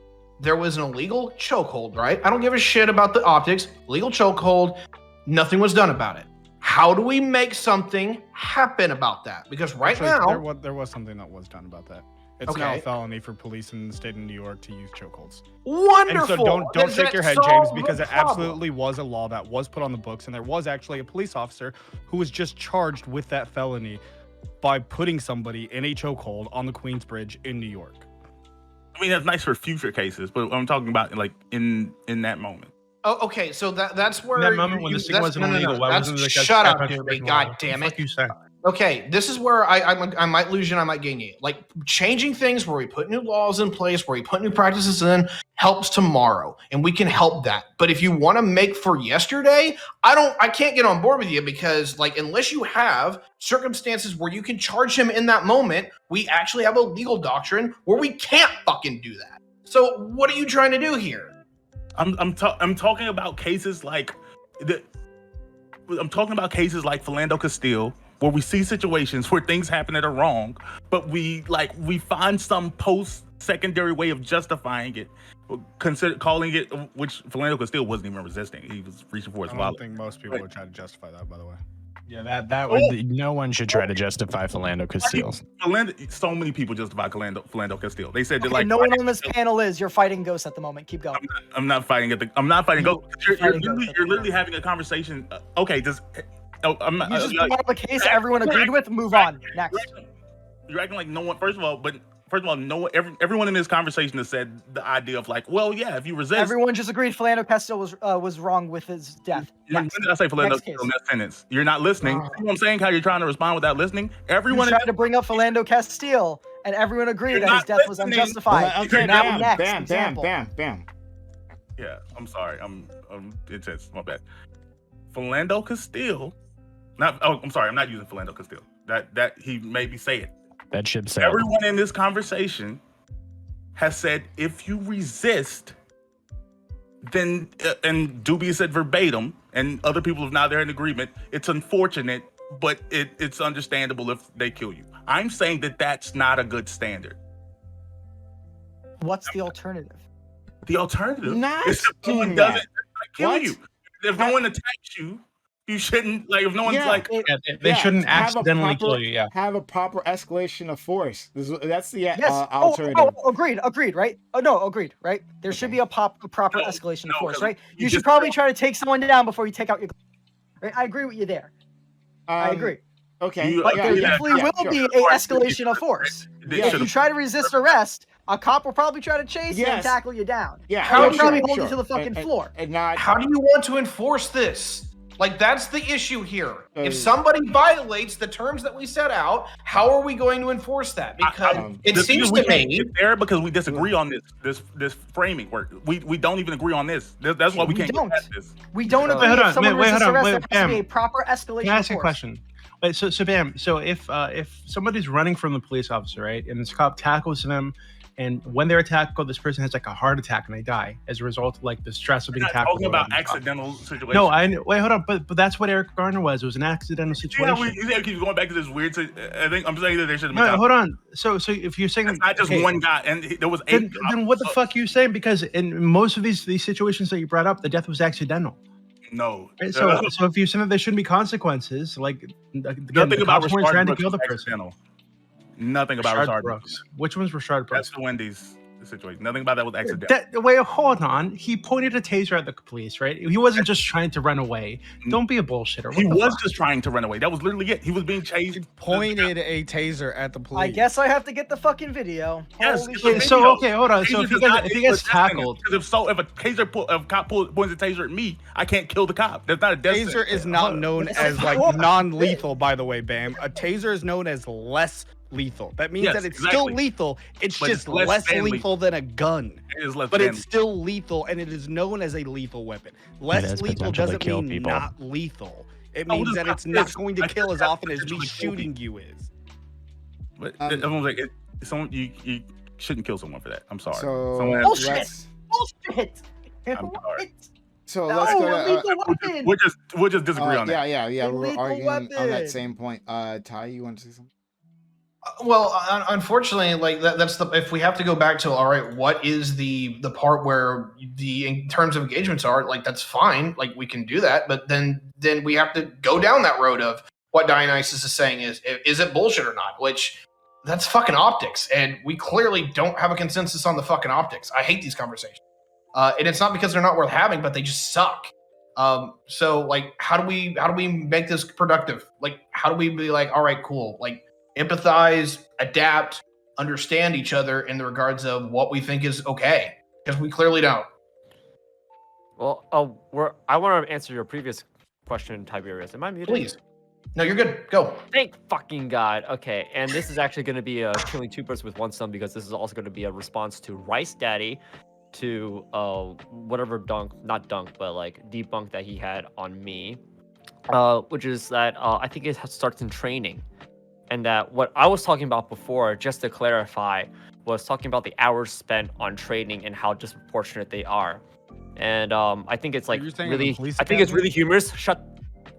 there was an illegal chokehold, right? I don't give a shit about the optics. Legal chokehold. Nothing was done about it. How do we make something happen about that? Because now there was something that was done about that. It's now a felony for police in the state of New York to use chokeholds. Wonderful. And so don't shake your head, James, because it absolutely was a law that was put on the books, and there was actually a police officer who was just charged with that felony by putting somebody in a chokehold on the Queensbridge in New York. I mean, that's nice for future cases, but I'm talking about like in that moment. Oh, okay. So that's where that moment when the thing wasn't illegal. Shut up, dude. God damn it. Okay, this is where I might lose you and I might gain you. Like changing things where we put new laws in place, where we put new practices in, helps tomorrow, and we can help that. But if you want to make for yesterday, I can't get on board with you because like unless you have circumstances where you can charge him in that moment, we actually have a legal doctrine where we can't fucking do that. So what are you trying to do here? I'm talking about cases like Philando Castile, where we see situations where things happen that are wrong, but we find some post-secondary way of justifying it, calling it, which Philando Castile wasn't even resisting; he was reaching for his I wallet. don't think most people would try to justify that, by the way. Yeah, that would no one should try to justify Philando Castile. So many people justify Philando Castile. They said that Okay, no one on this panel is. You're fighting ghosts at the moment. Keep going. I'm not fighting I'm not fighting ghosts. You're literally having a conversation. Okay, I'm not. You just brought up a case everyone agreed with. Move on. Next. You're acting like no one. First of all, no one. Everyone in this conversation has said the idea of like, well, yeah, if you resist. Everyone just agreed Philando Castile was wrong with his death. When did I say Philando Castile in that sentence? You're not listening. You know what I'm saying? How you're trying to respond without listening. Everyone tried to bring up Philando Castile, and everyone agreed that his death was unjustified. Okay, now bam. Yeah, I'm sorry. I'm intense. My bad. Philando Castile. I'm sorry. I'm not using Philando Castile. That he made me say it. That ship sailed. Everyone in this conversation has said if you resist, then and Doobie said verbatim, and other people have now they're in agreement. It's unfortunate, but it's understandable if they kill you. I'm saying that that's not a good standard. What's the alternative? The alternative Not is if no one doesn't kill you. If no one attacks you, you shouldn't like. If no one's they shouldn't accidentally kill you. Yeah, have a proper escalation of force. That's the Yes. alternative. Agreed. Right? Oh no, agreed. Right? There should be a proper escalation of force. Right? You should probably try to take someone down before you take out your. Right? I agree with you there. I agree. Okay, but there definitely will be an escalation of force. If you try to resist arrest, a cop will probably try to chase you and tackle you down. Yeah, How probably hold you to the fucking floor. How do you want to enforce this? Like, that's the issue here. If somebody violates the terms that we set out, how are we going to enforce that? Because it seems to me it's there because we disagree on this framing work. We don't even agree on this. That's why we can't get past this. We don't agree. If someone resists arrest, there has to be a proper escalation. Can I ask a question? Wait, so Bam, so if somebody's running from the police officer, right, and this cop tackles them, and when they're tackled, this person has like a heart attack and they die as a result of like the stress of being tackled. Talking about accidental situations. No, wait, hold on, but that's what Eric Garner was. It was an accidental situation. Yeah, we keep going back to this weird. I think I'm saying that they should. No, hold on. So if you're saying it's not just one guy, and there was 8. Then what the fuck are you saying? Because in most of these situations that you brought up, the death was accidental. No. Right? So if you say that there shouldn't be consequences, like nothing about cops weren't trying to kill the person. Accidental. Nothing about Rashard Brooks. Which one's Rashard Brooks? That's the Wendy's situation. Nothing about that was accidental. Wait, hold on. He pointed a taser at the police, right? He wasn't just trying to run away. Don't be a bullshitter. He was just trying to run away. That was literally it. He was being chased. He pointed a taser at the police. I guess I have to get the fucking video. Yes. So okay, hold on. So if he gets tackled, because if a cop points a taser at me, I can't kill the cop. That's not a death taser is not known as like non-lethal, by the way, Bam. A taser is known as less lethal. That means that it's still lethal. It's just less lethal than a gun. It is less but it's still lethal, and it is known as a lethal weapon. Less lethal doesn't mean people. Not lethal. It means that it's not going to kill as often as me shooting you is. But everyone's like, you shouldn't kill someone for that. I'm sorry. So bullshit. I'm sorry. So let's go to, we'll just disagree on that. Yeah. We're arguing on that same point. Ty, you want to say something? Well, unfortunately, like that's if we have to go back to all right, what is the part where the terms of engagements are, like that's fine, like we can do that, but then we have to go down that road of what Dionysus is saying is it bullshit or not, which that's fucking optics, and we clearly don't have a consensus on the fucking optics. I hate these conversations, and it's not because they're not worth having, but they just suck. So like, how do we make this productive? Like, how do we be like, all right, cool, like empathize, adapt, understand each other in the regards of what we think is okay, because we clearly don't. Well, I want to answer your previous question, Tiberius. Am I muted? Please. No, you're good. Go. Thank fucking God. Okay, and this is actually going to be a killing two birds with one stone because this is also going to be a response to Rice Daddy, to whatever not dunk, but like debunk that he had on me, which is that I think it starts in training, and that what I was talking about before, just to clarify, was talking about the hours spent on training and how disproportionate they are, and I think it's like really, I think it's really humorous.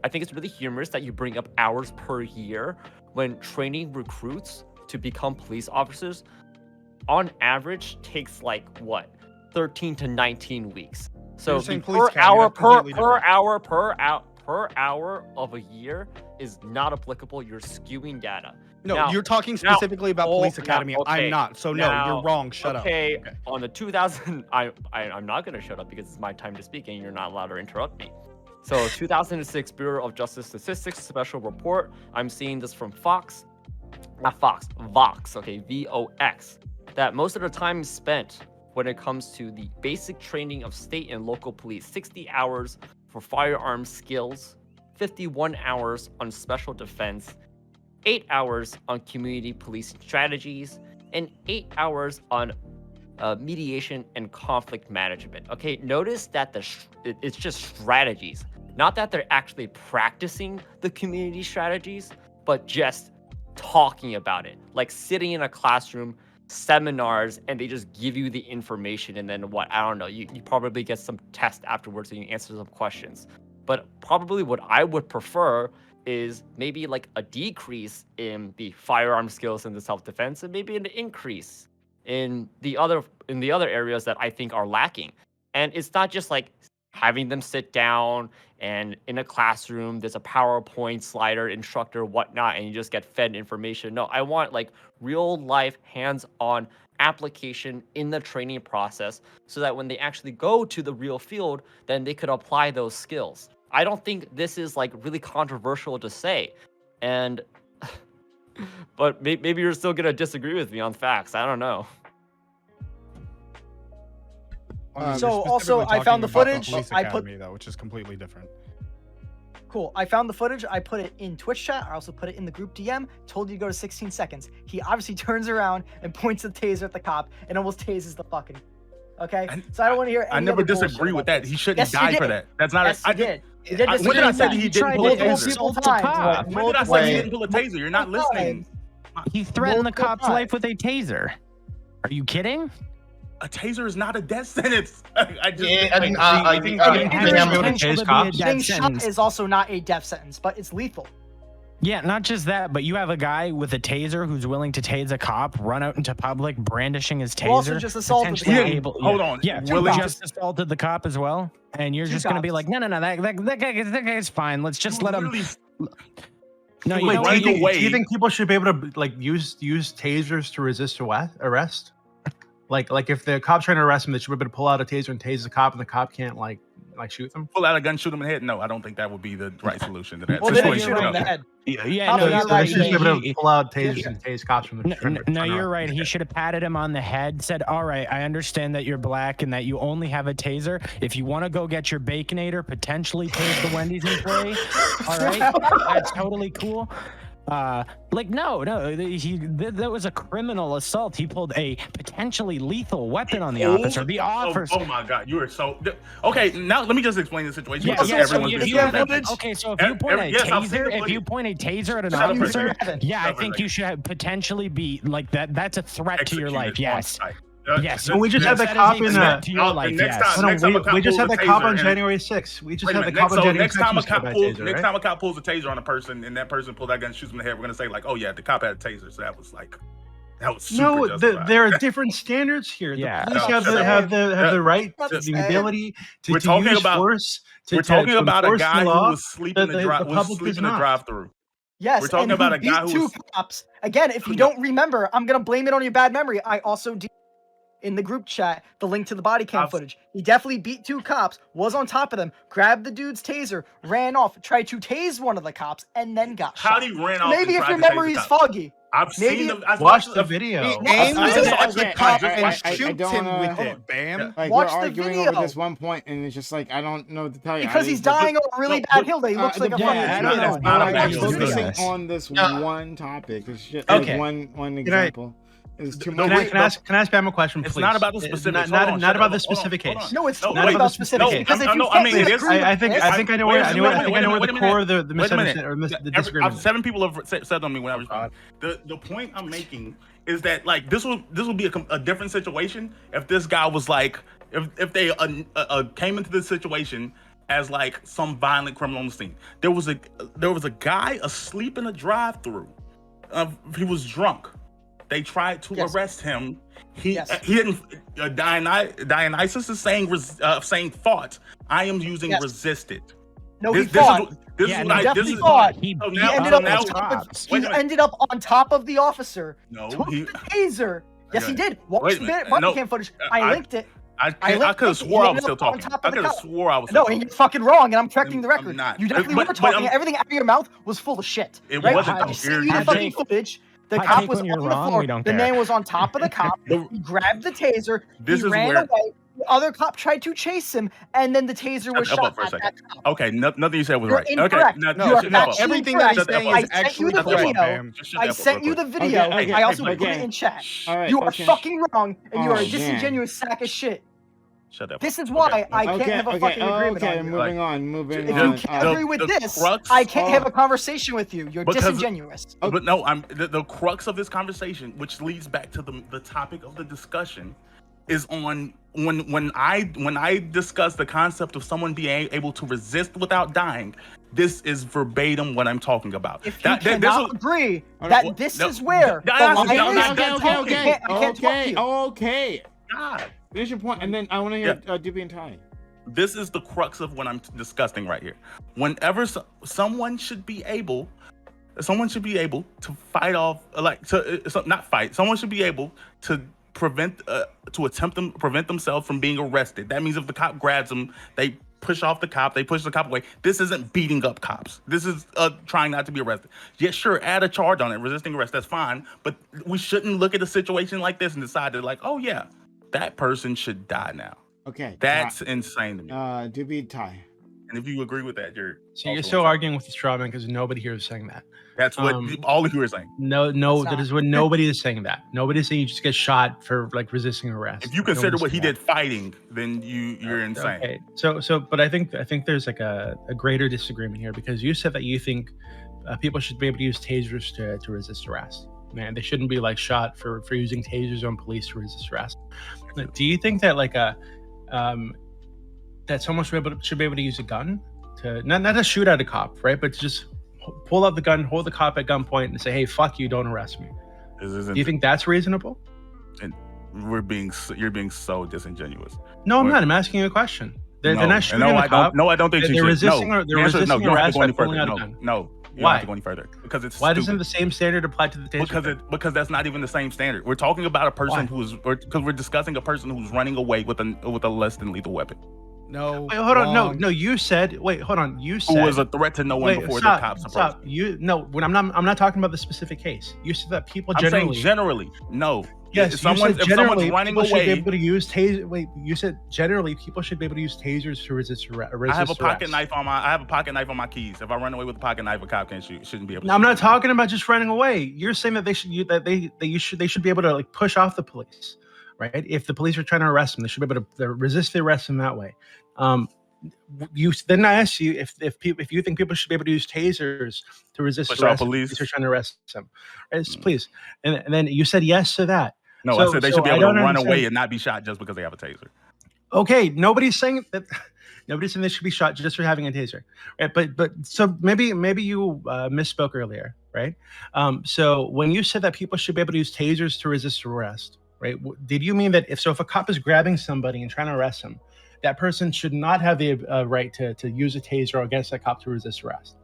I think it's really humorous that you bring up hours per year when training recruits to become police officers on average takes like what, 13 to 19 weeks. So the per hour of a year is not applicable. You're skewing data. No, Now- you're talking specifically about Police Academy. okay, I'm not. So no, now- you're wrong. Shut up. Okay, on the 2000, I'm not gonna shut up because it's my time to speak and you're not allowed to interrupt me. So 2006 Bureau of Justice Statistics special report. I'm seeing this from Vox, okay, VOX, that most of the time spent when it comes to the basic training of state and local police, 60 hours for firearms skills, 51 hours on special defense, 8 hours on community policing strategies, and 8 hours on mediation and conflict management. Okay, notice that it's just strategies, not that they're actually practicing the community strategies, but just talking about it, like sitting in a classroom, seminars, and they just give you the information, and then what, I don't know, you probably get some test afterwards and you answer some questions. But probably what I would prefer is maybe like a decrease in the firearm skills and the self-defense, and maybe an increase in the other areas that I think are lacking. And it's not just like having them sit down and in a classroom there's a PowerPoint slider, instructor, whatnot, and you just get fed information. No, I want like real life hands-on application in the training process so that when they actually go to the real field, then they could apply those skills. I don't think this is like really controversial to say, and but maybe you're still gonna disagree with me on facts. I don't know. So also, I found the footage. I put that, which is completely different. Cool. I found the footage. I put it in Twitch chat. I also put it in the group DM. Told you to go to 16 seconds. He obviously turns around and points the taser at the cop and almost tases the fucking. Okay. So I don't want to hear. I never disagree with that. He shouldn't die for that. That's not. Yes, he did. He did. When did I say he didn't pull a taser? When did I say he didn't pull a taser? You're not listening. He threatened the cop's life with a taser. Are you kidding? A taser is not a death sentence. Getting shot is also not a death sentence, but it's lethal. Yeah, not just that, but you have a guy with a taser who's willing to tase a cop, run out into public brandishing his taser. Who also just assaulted the cop. Hold on. Yeah, just assaulted the cop as well. And you're just going to be like, no, that guy's fine. Let's just let him. No, you know what? Do you think people should be able to like use tasers to resist arrest? Like if the cop's trying to arrest him, they should be able to pull out a taser and tase the cop, and the cop can't like shoot them. Pull out a gun, shoot him in the head. No, I don't think that would be the right solution to that. Well, then shoot him in the head. Yeah, no, you're They right. should be able to pull out tasers and tase cops from the. No, you're right. He should have patted him on the head, said, all right, I understand that you're black and that you only have a taser. If you want to go get your Baconator, potentially tase the Wendy's employee, all right, that's totally cool. That was a criminal assault. He pulled a potentially lethal weapon on the officer. The officer. Oh my God, you are so okay. Now let me just explain the situation. So if you point a taser at an officer, I think you should potentially be like that. That's a threat to your life. Yes. Yes. So we just had the cop in we just had the cop on and- January 6th. We just Wait a had the minute, cop on so January next time a 6th. cop pulls a taser on a person and that person pulls that gun and shoots him in the head, we're gonna say like, oh yeah, the cop had a taser, so that was super No, justified. there are different standards here. Yeah. The police have the right, the ability to use force. We're talking about a guy who was sleeping in the public drive-through. Yes, We're talking about a guy two cops. Again, if you don't remember, I'm gonna blame it on your bad memory. I also in the group chat the link to the body cam footage. He definitely beat two cops, was on top of them, grabbed the dude's taser, ran off, tried to tase one of the cops, and then got shot. How did he ran off? Maybe if your memory is foggy. I've Maybe seen the. I've Watch watched the video. He No, aims I- it I- at the okay, cop I- and I shoots don't him wanna- with it. Bam. Like Watch we're the arguing video. over this one point, and it's just like I don't know what to tell you. because he's dying on a really bad hill that he looks like a the fucking point is, idiot that's on. not a Watch bad the hill. video. focusing on this one topic. It's just Okay. like one example. It's too No, much. Can I ask Bam a question, It's please? not about the specifics. Not, Hold on, not shut about up. the Hold on, specific hold on. case. No, it's No, totally wait, about specifics no, because if I you know- I can't mean, it is- agree with I think this- I know where the core of the Wait a minute. misunderstanding or the disagreement. 7 people have said on me when I responded. The point I'm making is that like this will be a different situation if this guy was like if they came into this situation as like some violent criminal on the scene. There was a guy asleep in a drive-through. He was drunk. They tried to arrest him. He didn't. Dionysus is saying thought. I am using resisted. No, he fought. This Yeah, is he what I- definitely this is- fought. so He now- ended so up now- on top of, Wait he a minute. ended up on top of the officer. No, took he- the taser. Yes, he Okay. did. Watch Wait a the minute. body No, cam footage. I- I linked it. I could have swore I was still talking. I could have swore I was. No, still and you're talking. fucking wrong, and I'm correcting the I'm record. not. You definitely But- were but talking. I'm- Everything out of your mouth was full of shit. It right? wasn't, I though. sent you You're- the fucking Jake, footage. The hot cop take was when on you're the wrong, floor. we don't The care. man was on top of the cop. He grabbed the taser. This He is ran where- away. The other cop tried to chase him, and then the taser was Shut the F shot up for a at that second. cop. Okay, nothing you said was You're right. incorrect. Okay, You are shut the F up. factually Everything that he's Shut the F saying up. is I sent you actually the correct. video. Bam. Just shut the I F up sent real you the quick. video. Okay, I also okay, put it okay. in chat. All right, You are okay. fucking wrong, and you Oh, are a man. disingenuous sack of shit. Shut the F up. This is why I can't have a fucking agreement okay, on you. moving on, moving If on. you can't agree with the this, crux- I can't have a conversation with you. You're Because- disingenuous. But no, the crux of this conversation, which leads back to the topic of the discussion, is on when I discuss the concept of someone being able to resist without dying. This is verbatim what I'm talking about. If you this cannot was- agree All right, that well, this no, is where the Dionysus, line no, is, no, I no, can't talk to you. Okay. God. Finish your point, and then I want to hear Doobie and Ty. This is the crux of what I'm discussing right here. Whenever someone should be able to fight off, not fight. Someone should be able to prevent themselves from being arrested. That means if the cop grabs them, they push the cop away. This isn't beating up cops. This is trying not to be arrested. Yeah, sure, add a charge on it, resisting arrest. That's fine, but we shouldn't look at a situation like this and decide that, like, oh yeah, that person should die now. Okay. That's insane to me. Doobie and Ty. And if you agree with that, you're So you're also still insane. arguing with the straw man because nobody here is saying that. That's what all of you are saying. No, that is what nobody is saying. That nobody's saying you just get shot for like resisting arrest. If you consider Nobody's what he saying did fighting, then you're insane. Okay, but I think there's like a greater disagreement here because you said that you think people should be able to use tasers to resist arrest. Man, they shouldn't be like shot for using tasers on police to resist arrest. Do you think that like that someone should be able to use a gun to not to shoot at a cop, right? But to just pull out the gun, hold the cop at gunpoint, and say, "Hey, fuck you, don't arrest me." Do you think that's reasonable? And you're being so disingenuous. No, I'm not. I'm asking you a question. They're not shooting the cop. I don't think they're you should. resisting. No, They're resisting no, you don't have to arrest go by any pulling further. out a gun. No, you don't Why? have to go any further because it's Why stupid. doesn't the same standard apply to the taser? Because that's not even the same standard. We're talking about a person because we're discussing a person who's running away with a less than lethal weapon. No. Wait, hold on. wrong. No. You said. Wait, hold on. You said. Who was a threat to no one before the cops approached. Stop. When I'm not talking about the specific case. You said that people I'm generally. saying generally, no. Yes, if someone's running people should be away, able to use taser. Wait, you said generally people should be able to use tasers to resist arrest. I have a pocket knife on my keys. If I run away with a pocket knife, a cop shouldn't be able to. No, I'm not talking about just running away. You're saying that they should be able to like push off the police, right? If the police are trying to arrest them, they should be able to resist the arrest in that way. Then I asked you if you think people should be able to use tasers to resist push arrest. off police. If they're trying to arrest them, right? Please, and then you said yes to that. No, I said they should be able to run away and not be shot just because they have a taser. Okay, nobody's saying that. Nobody's saying they should be shot just for having a taser, right? But so maybe you misspoke earlier, right? So when you said that people should be able to use tasers to resist arrest, right? Did you mean that if a cop is grabbing somebody and trying to arrest him, that person should not have the right to use a taser against that cop to resist arrest?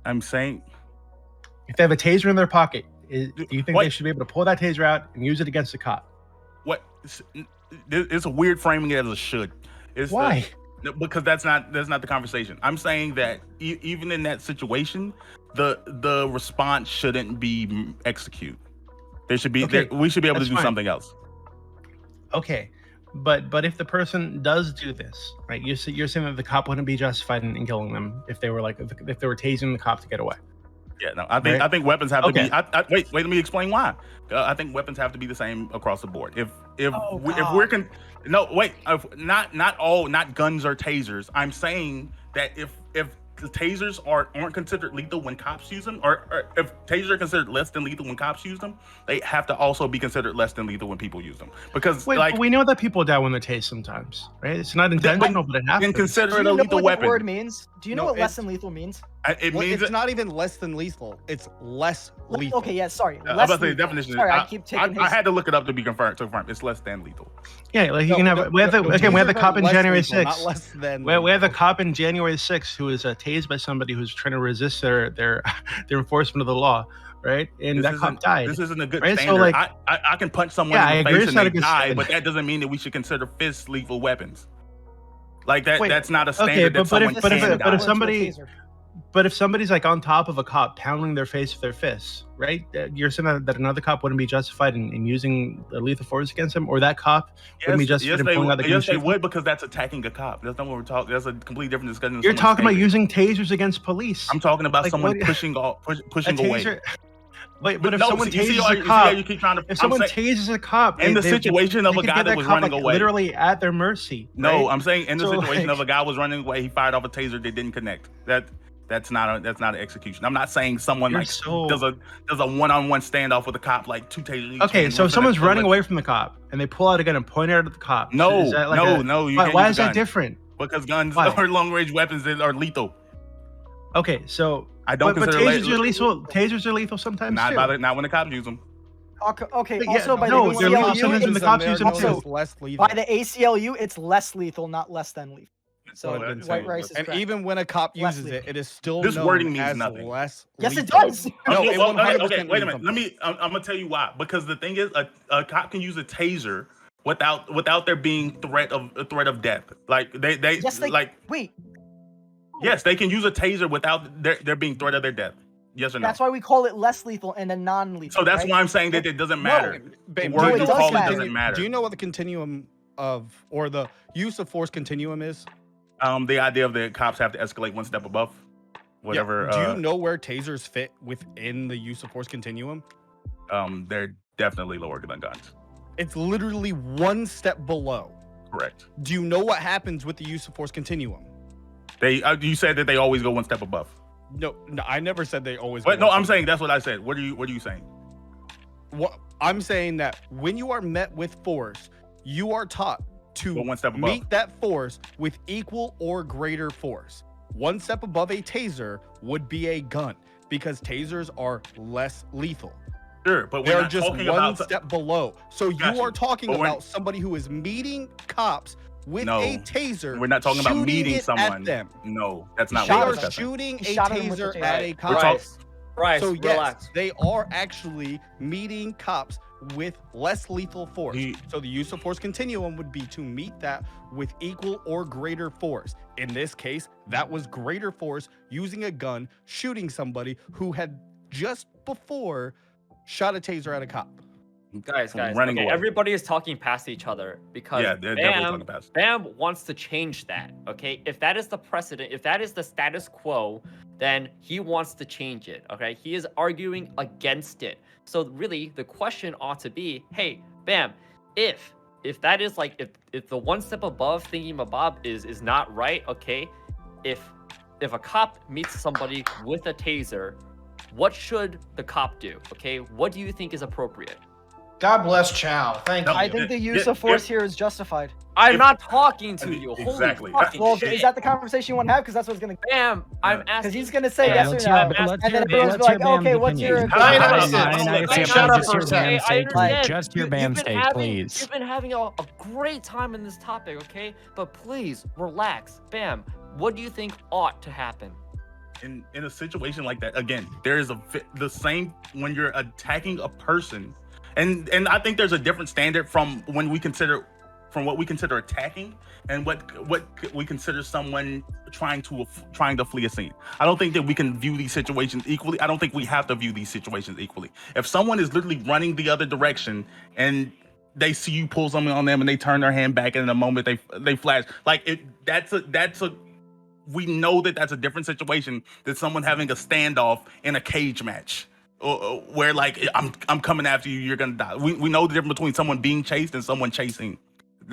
I'm saying if they have a taser in their pocket, do you think they should be able to pull that taser out and use it against the cop? What? It's a weird framing as a should. Why? because that's not the conversation. I'm saying that even in that situation, the response shouldn't be execute. There should be we should be able to do something else. Okay, but if the person does do this, right? You're saying that the cop wouldn't be justified in killing them if they were tasing the cop to get away. Yeah, no, I think weapons have to be. Wait, let me explain why. I think weapons have to be the same across the board. If not guns or tasers. I'm saying that if the tasers aren't considered lethal when cops use them, or if tasers are considered less than lethal when cops use them, they have to also be considered less than lethal when people use them. Because we know that people die when they're tased sometimes, right? It's not intentional, but it happens. Consider it a lethal weapon. What word means? Do you know what less than lethal means? It means it's not even less than lethal. It's less lethal. Okay, yeah, sorry. I was about to say the definition. Sorry, I keep taking. I had to look it up to be confirmed. It's less than lethal. Yeah, like you can have. We have the cop in January 6th. Not less than. We have the cop in January 6th who was tased by somebody who's trying to resist their enforcement of the law, right? And that cop died. This isn't a good right? standard. So I can punch someone in the face and they die, but that doesn't mean that we should consider fists lethal weapons. Like that. That's not a standard. Okay, but if somebody's like on top of a cop pounding their face with their fists, right? You're saying that another cop wouldn't be justified in using the lethal force against him, or that cop wouldn't be justified in pulling out the gun? Yes, they would, because that's attacking a cop. That's not what we're talking. That's a completely different discussion. You're talking about using tasers against police. I'm talking about someone pushing away. But if someone tases a cop, if someone tases a cop, in the situation of a guy that was running away, literally at their mercy. No, I'm saying in the situation of a guy was running away, he fired off a taser that didn't connect. That's not an execution. I'm not saying someone does a one-on-one standoff with a cop, like two tasers. Okay, so if someone's running away from the cop and they pull out a gun and point it at the cop. No. Why is that different? Because guns are long-range weapons that are lethal. Okay, so I don't consider tasers are lethal. Tasers are lethal sometimes too. Not when the cops use them. Okay. Also, by the ACLU, less lethal. By the ACLU, it's less lethal, not less than lethal. So white rice is and correct. even when a cop uses it, it is still this wording means nothing. Less yes, lethal. it does. No, okay, wait a minute. I'm gonna tell you why. Because the thing is, a cop can use a taser without there being threat of death. Like they wait. Yes, they can use a taser without there being threat of their death. Yes or no? That's why we call it less lethal and then non-lethal. So that's why I'm saying that it doesn't matter. The word you call it doesn't matter. Do you know what the continuum or the use of force continuum is? The idea of the cops have to escalate one step above whatever. Yeah. Do you know where tasers fit within the use of force continuum? They're definitely lower than guns. It's literally one step below. Correct. Do you know what happens with the use of force continuum? You said that they always go one step above. No, I never said they always. But no, I'm saying that's what I said. What are you saying? What I'm saying that when you are met with force, you are taught to one step above. Meet that force with equal or greater force. One step above a taser would be a gun, because tasers are less lethal. Sure, but they're just one step below. So you are talking about somebody who is meeting cops with a taser. We're not talking about meeting someone. No, that's not what they are shooting a taser at a cop. Bryce, so yes, relax. They are actually meeting cops with less lethal force. So the use of force continuum would be to meet that with equal or greater force. In this case, that was greater force, using a gun, shooting somebody who had just before shot a taser at a cop. Guys, okay, everybody is talking past each other because Bam wants to change that. Okay, if that is the precedent, if that is the status quo, then he wants to change it. Okay, he is arguing against it. So really, the question ought to be, hey, Bam, if that is like if the one step above thingy-mabob is not right, okay, if a cop meets somebody with a taser, what should the cop do? Okay, what do you think is appropriate? God bless Chow. Thank you. I think the use of force here is justified. I'm not talking to you. Exactly. Well, is that the conversation you want to have? Because that's what's going to. Bam! I'm asking. Because he's going to say yes or no, and then everyone's like, okay, what's your? Shut up for a second. Just your Bam's take, please. You've been having a great time in this topic, okay? But please relax, Bam. What do you think ought to happen? In a situation like that, again, there is the same when you're attacking a person. And I think there's a different standard from when we consider from what we consider attacking and what we consider someone trying to flee a scene. I don't think that we can view these situations equally. I don't think we have to view these situations equally. If someone is literally running the other direction and they see you pull something on them and they turn their hand back, and in a moment they flash, like that's a we know that that's a different situation than someone having a standoff in a cage match, where like I'm coming after you, you're gonna die. We know the difference between someone being chased and someone chasing.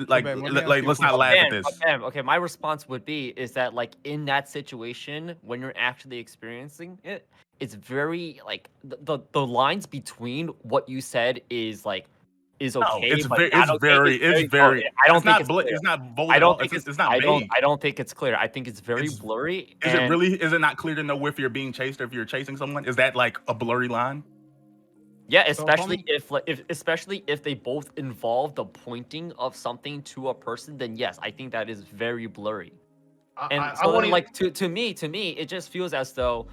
Like, Ben, let me ask you a let's not laugh at this. Okay, my response would be is that like in that situation when you're actually experiencing it, it's very like the lines between what you said is like is okay. No, it's but very, I don't think it's very. I don't it's think not it's clear. it's not bold. I don't think it's not vague. I don't think it's clear. I think it's very blurry. Is it really? Is it not clear to know if you're being chased or if you're chasing someone? Is that like a blurry line? Yeah, especially if they both involve the pointing of something to a person, then yes, I think that is very blurry. And so then, like to me, it just feels as though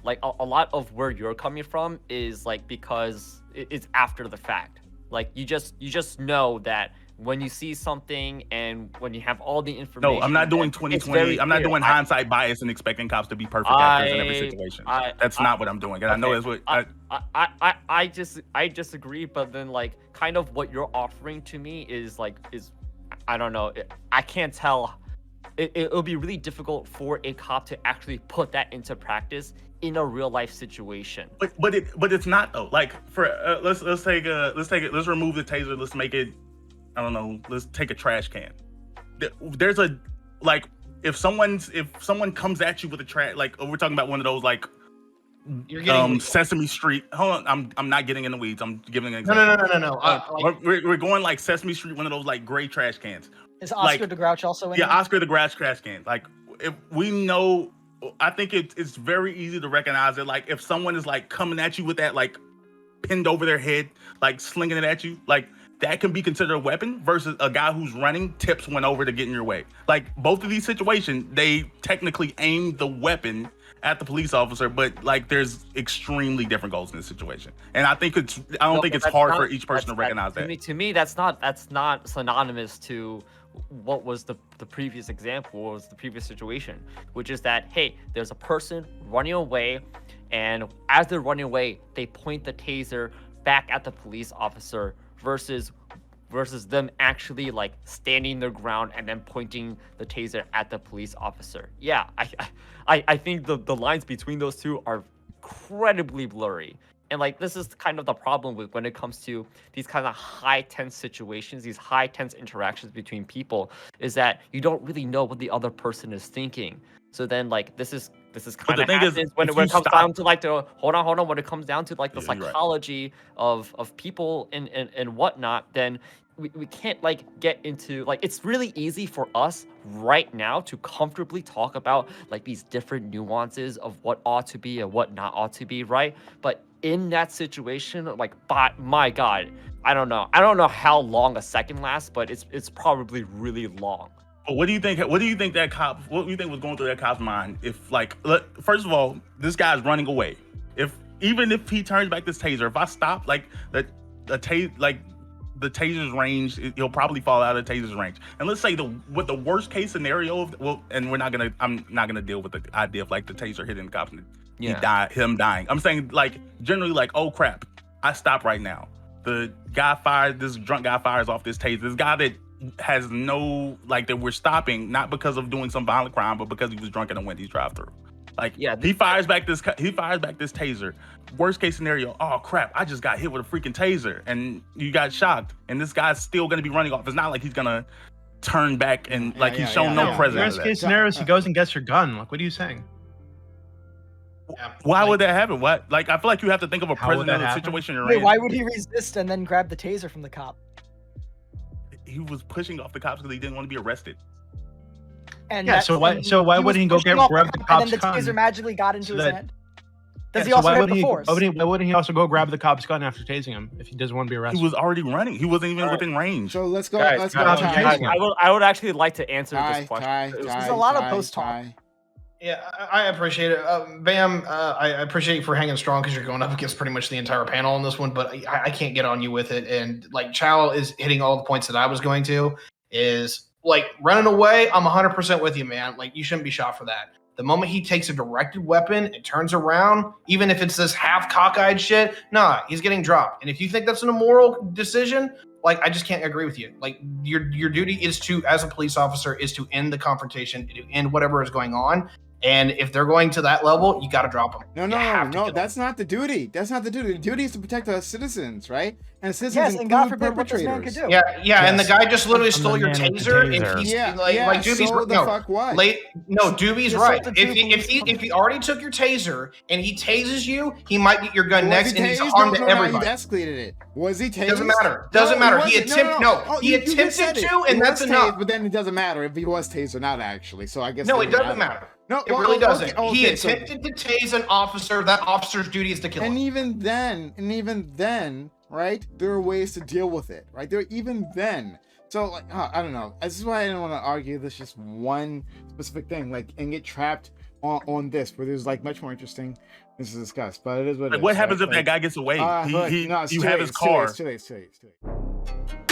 like a lot of where you're coming from is like because it's after the fact. Like you just know that when you see something and when you have all the information. No, I'm not doing 2020. I'm not doing hindsight bias and expecting cops to be perfect actors in every situation. That's not what I'm doing. And I know that's what I disagree, but then like kind of what you're offering to me is I don't know. I can't tell. It'll be really difficult for a cop to actually put that into practice in a real life situation. But it's not though. Like for let's remove the taser. Let's make it. I don't know. Let's take a trash can. There's a like if someone comes at you with a trash, like we're talking about one of those like you're getting Sesame Street. Hold on, I'm not getting in the weeds. I'm giving an example. No. We're going like Sesame Street, one of those like gray trash cans. Is Oscar the Grouch also in? Yeah, there? Oscar the Grouch trash can. Like if we know, I think it's very easy to recognize it. Like if someone is like coming at you with that like pinned over their head, like slinging it at you, like that can be considered a weapon versus a guy who's running, tips one over to get in your way. Like both of these situations, they technically aim the weapon at the police officer, but like there's extremely different goals in this situation. And I don't think it's hard for each person to recognize that. To me, that's not synonymous to what was the previous example, what was the previous situation, which is that, hey, there's a person running away, and as they're running away, they point the taser back at the police officer versus them actually like standing their ground and then pointing the taser at the police officer. Yeah, I think the lines between those two are incredibly blurry. And like this is kind of the problem with when it comes to these kind of high tense situations, these high tense interactions between people, is that you don't really know what the other person is thinking. So then like this is kind of happens when it comes down to like the hold on when it comes down to like the psychology of people and whatnot, then we can't like get into like it's really easy for us right now to comfortably talk about like these different nuances of what ought to be and what not ought to be, right? But in that situation, like my God, I don't know how long a second lasts, but it's probably really long. But what do you think was going through that cop's mind if like first of all, this guy's running away. Even if he turns back this taser, if I stop like the taser's range, he'll probably fall out of the taser's range. And let's say the worst case scenario and I'm not gonna deal with the idea of like the taser hitting the cops and him dying. I'm saying like generally like, oh crap, I stop right now. This drunk guy fires off this taser. This guy that has no like that we're stopping not because of doing some violent crime, but because he was drunk in a Wendy's drive-thru. Like he fires back this taser. Worst case scenario, oh crap, I just got hit with a freaking taser and you got shocked, and this guy's still gonna be running off. It's not like he's gonna turn back and he's shown no presence. Worst case scenario is he goes and gets your gun. Like, what are you saying? Why would that happen? What? Like, I feel like you have to think of a president situation you're in. Why would he resist and then grab the taser from the cop? He was pushing off the cops because he didn't want to be arrested. And so why wouldn't he go grab the cop's gun? And then the taser magically got into his hand. Does he so also have the force? Why wouldn't he also go grab the cop's gun after tasing him if he doesn't want to be arrested? He was already running. He wasn't even within range. So let's go. Guys, I would actually like to answer this question. There's a lot of post talk. Yeah, I appreciate it. Bam, I appreciate you for hanging strong because you're going up against pretty much the entire panel on this one, but I can't get on you with it. And like Chow is hitting all the points that I was going to, is like running away. I'm 100% with you, man. Like you shouldn't be shot for that. The moment he takes a directed weapon and turns around, even if it's this half cockeyed shit, nah, he's getting dropped. And if you think that's an immoral decision, like I just can't agree with you. Like your duty is to, as a police officer, is to end the confrontation, to end whatever is going on. And if they're going to that level, you got to drop them. No, that's not the duty. That's not the duty. The duty is to protect the citizens, right? And citizens Yes, and God include forbid what this man could do. Yeah, Yes. and the guy just literally I'm stole the your man with the taser, and taser. he's Yeah, like Doobie's so the no, fuck what? Doobie's He right. assaulted two If he already took your taser and he tases you, he might get your gun Was next, he and he's a tased? harm No, to no, everybody. he escalated it. Was he tased? Doesn't matter. Doesn't matter. He wasn't. attempted. No, he you just attempted said it. to, and He that's was enough. tased, but then it doesn't matter if he was tased or not, actually. So I guess No, it doesn't matter. No, It really doesn't. He so- attempted to tase an officer. That officer's duty is to kill him. And even then, right? There are ways to deal with it, right? Even then. So like, I don't know. This is why I didn't want to argue this just one specific thing, like, and get trapped on this, where there's like much more interesting things to discuss. But it is what it Like, is. what happens right? if that guy gets away? Look, You it's have too his late, car. It's too late.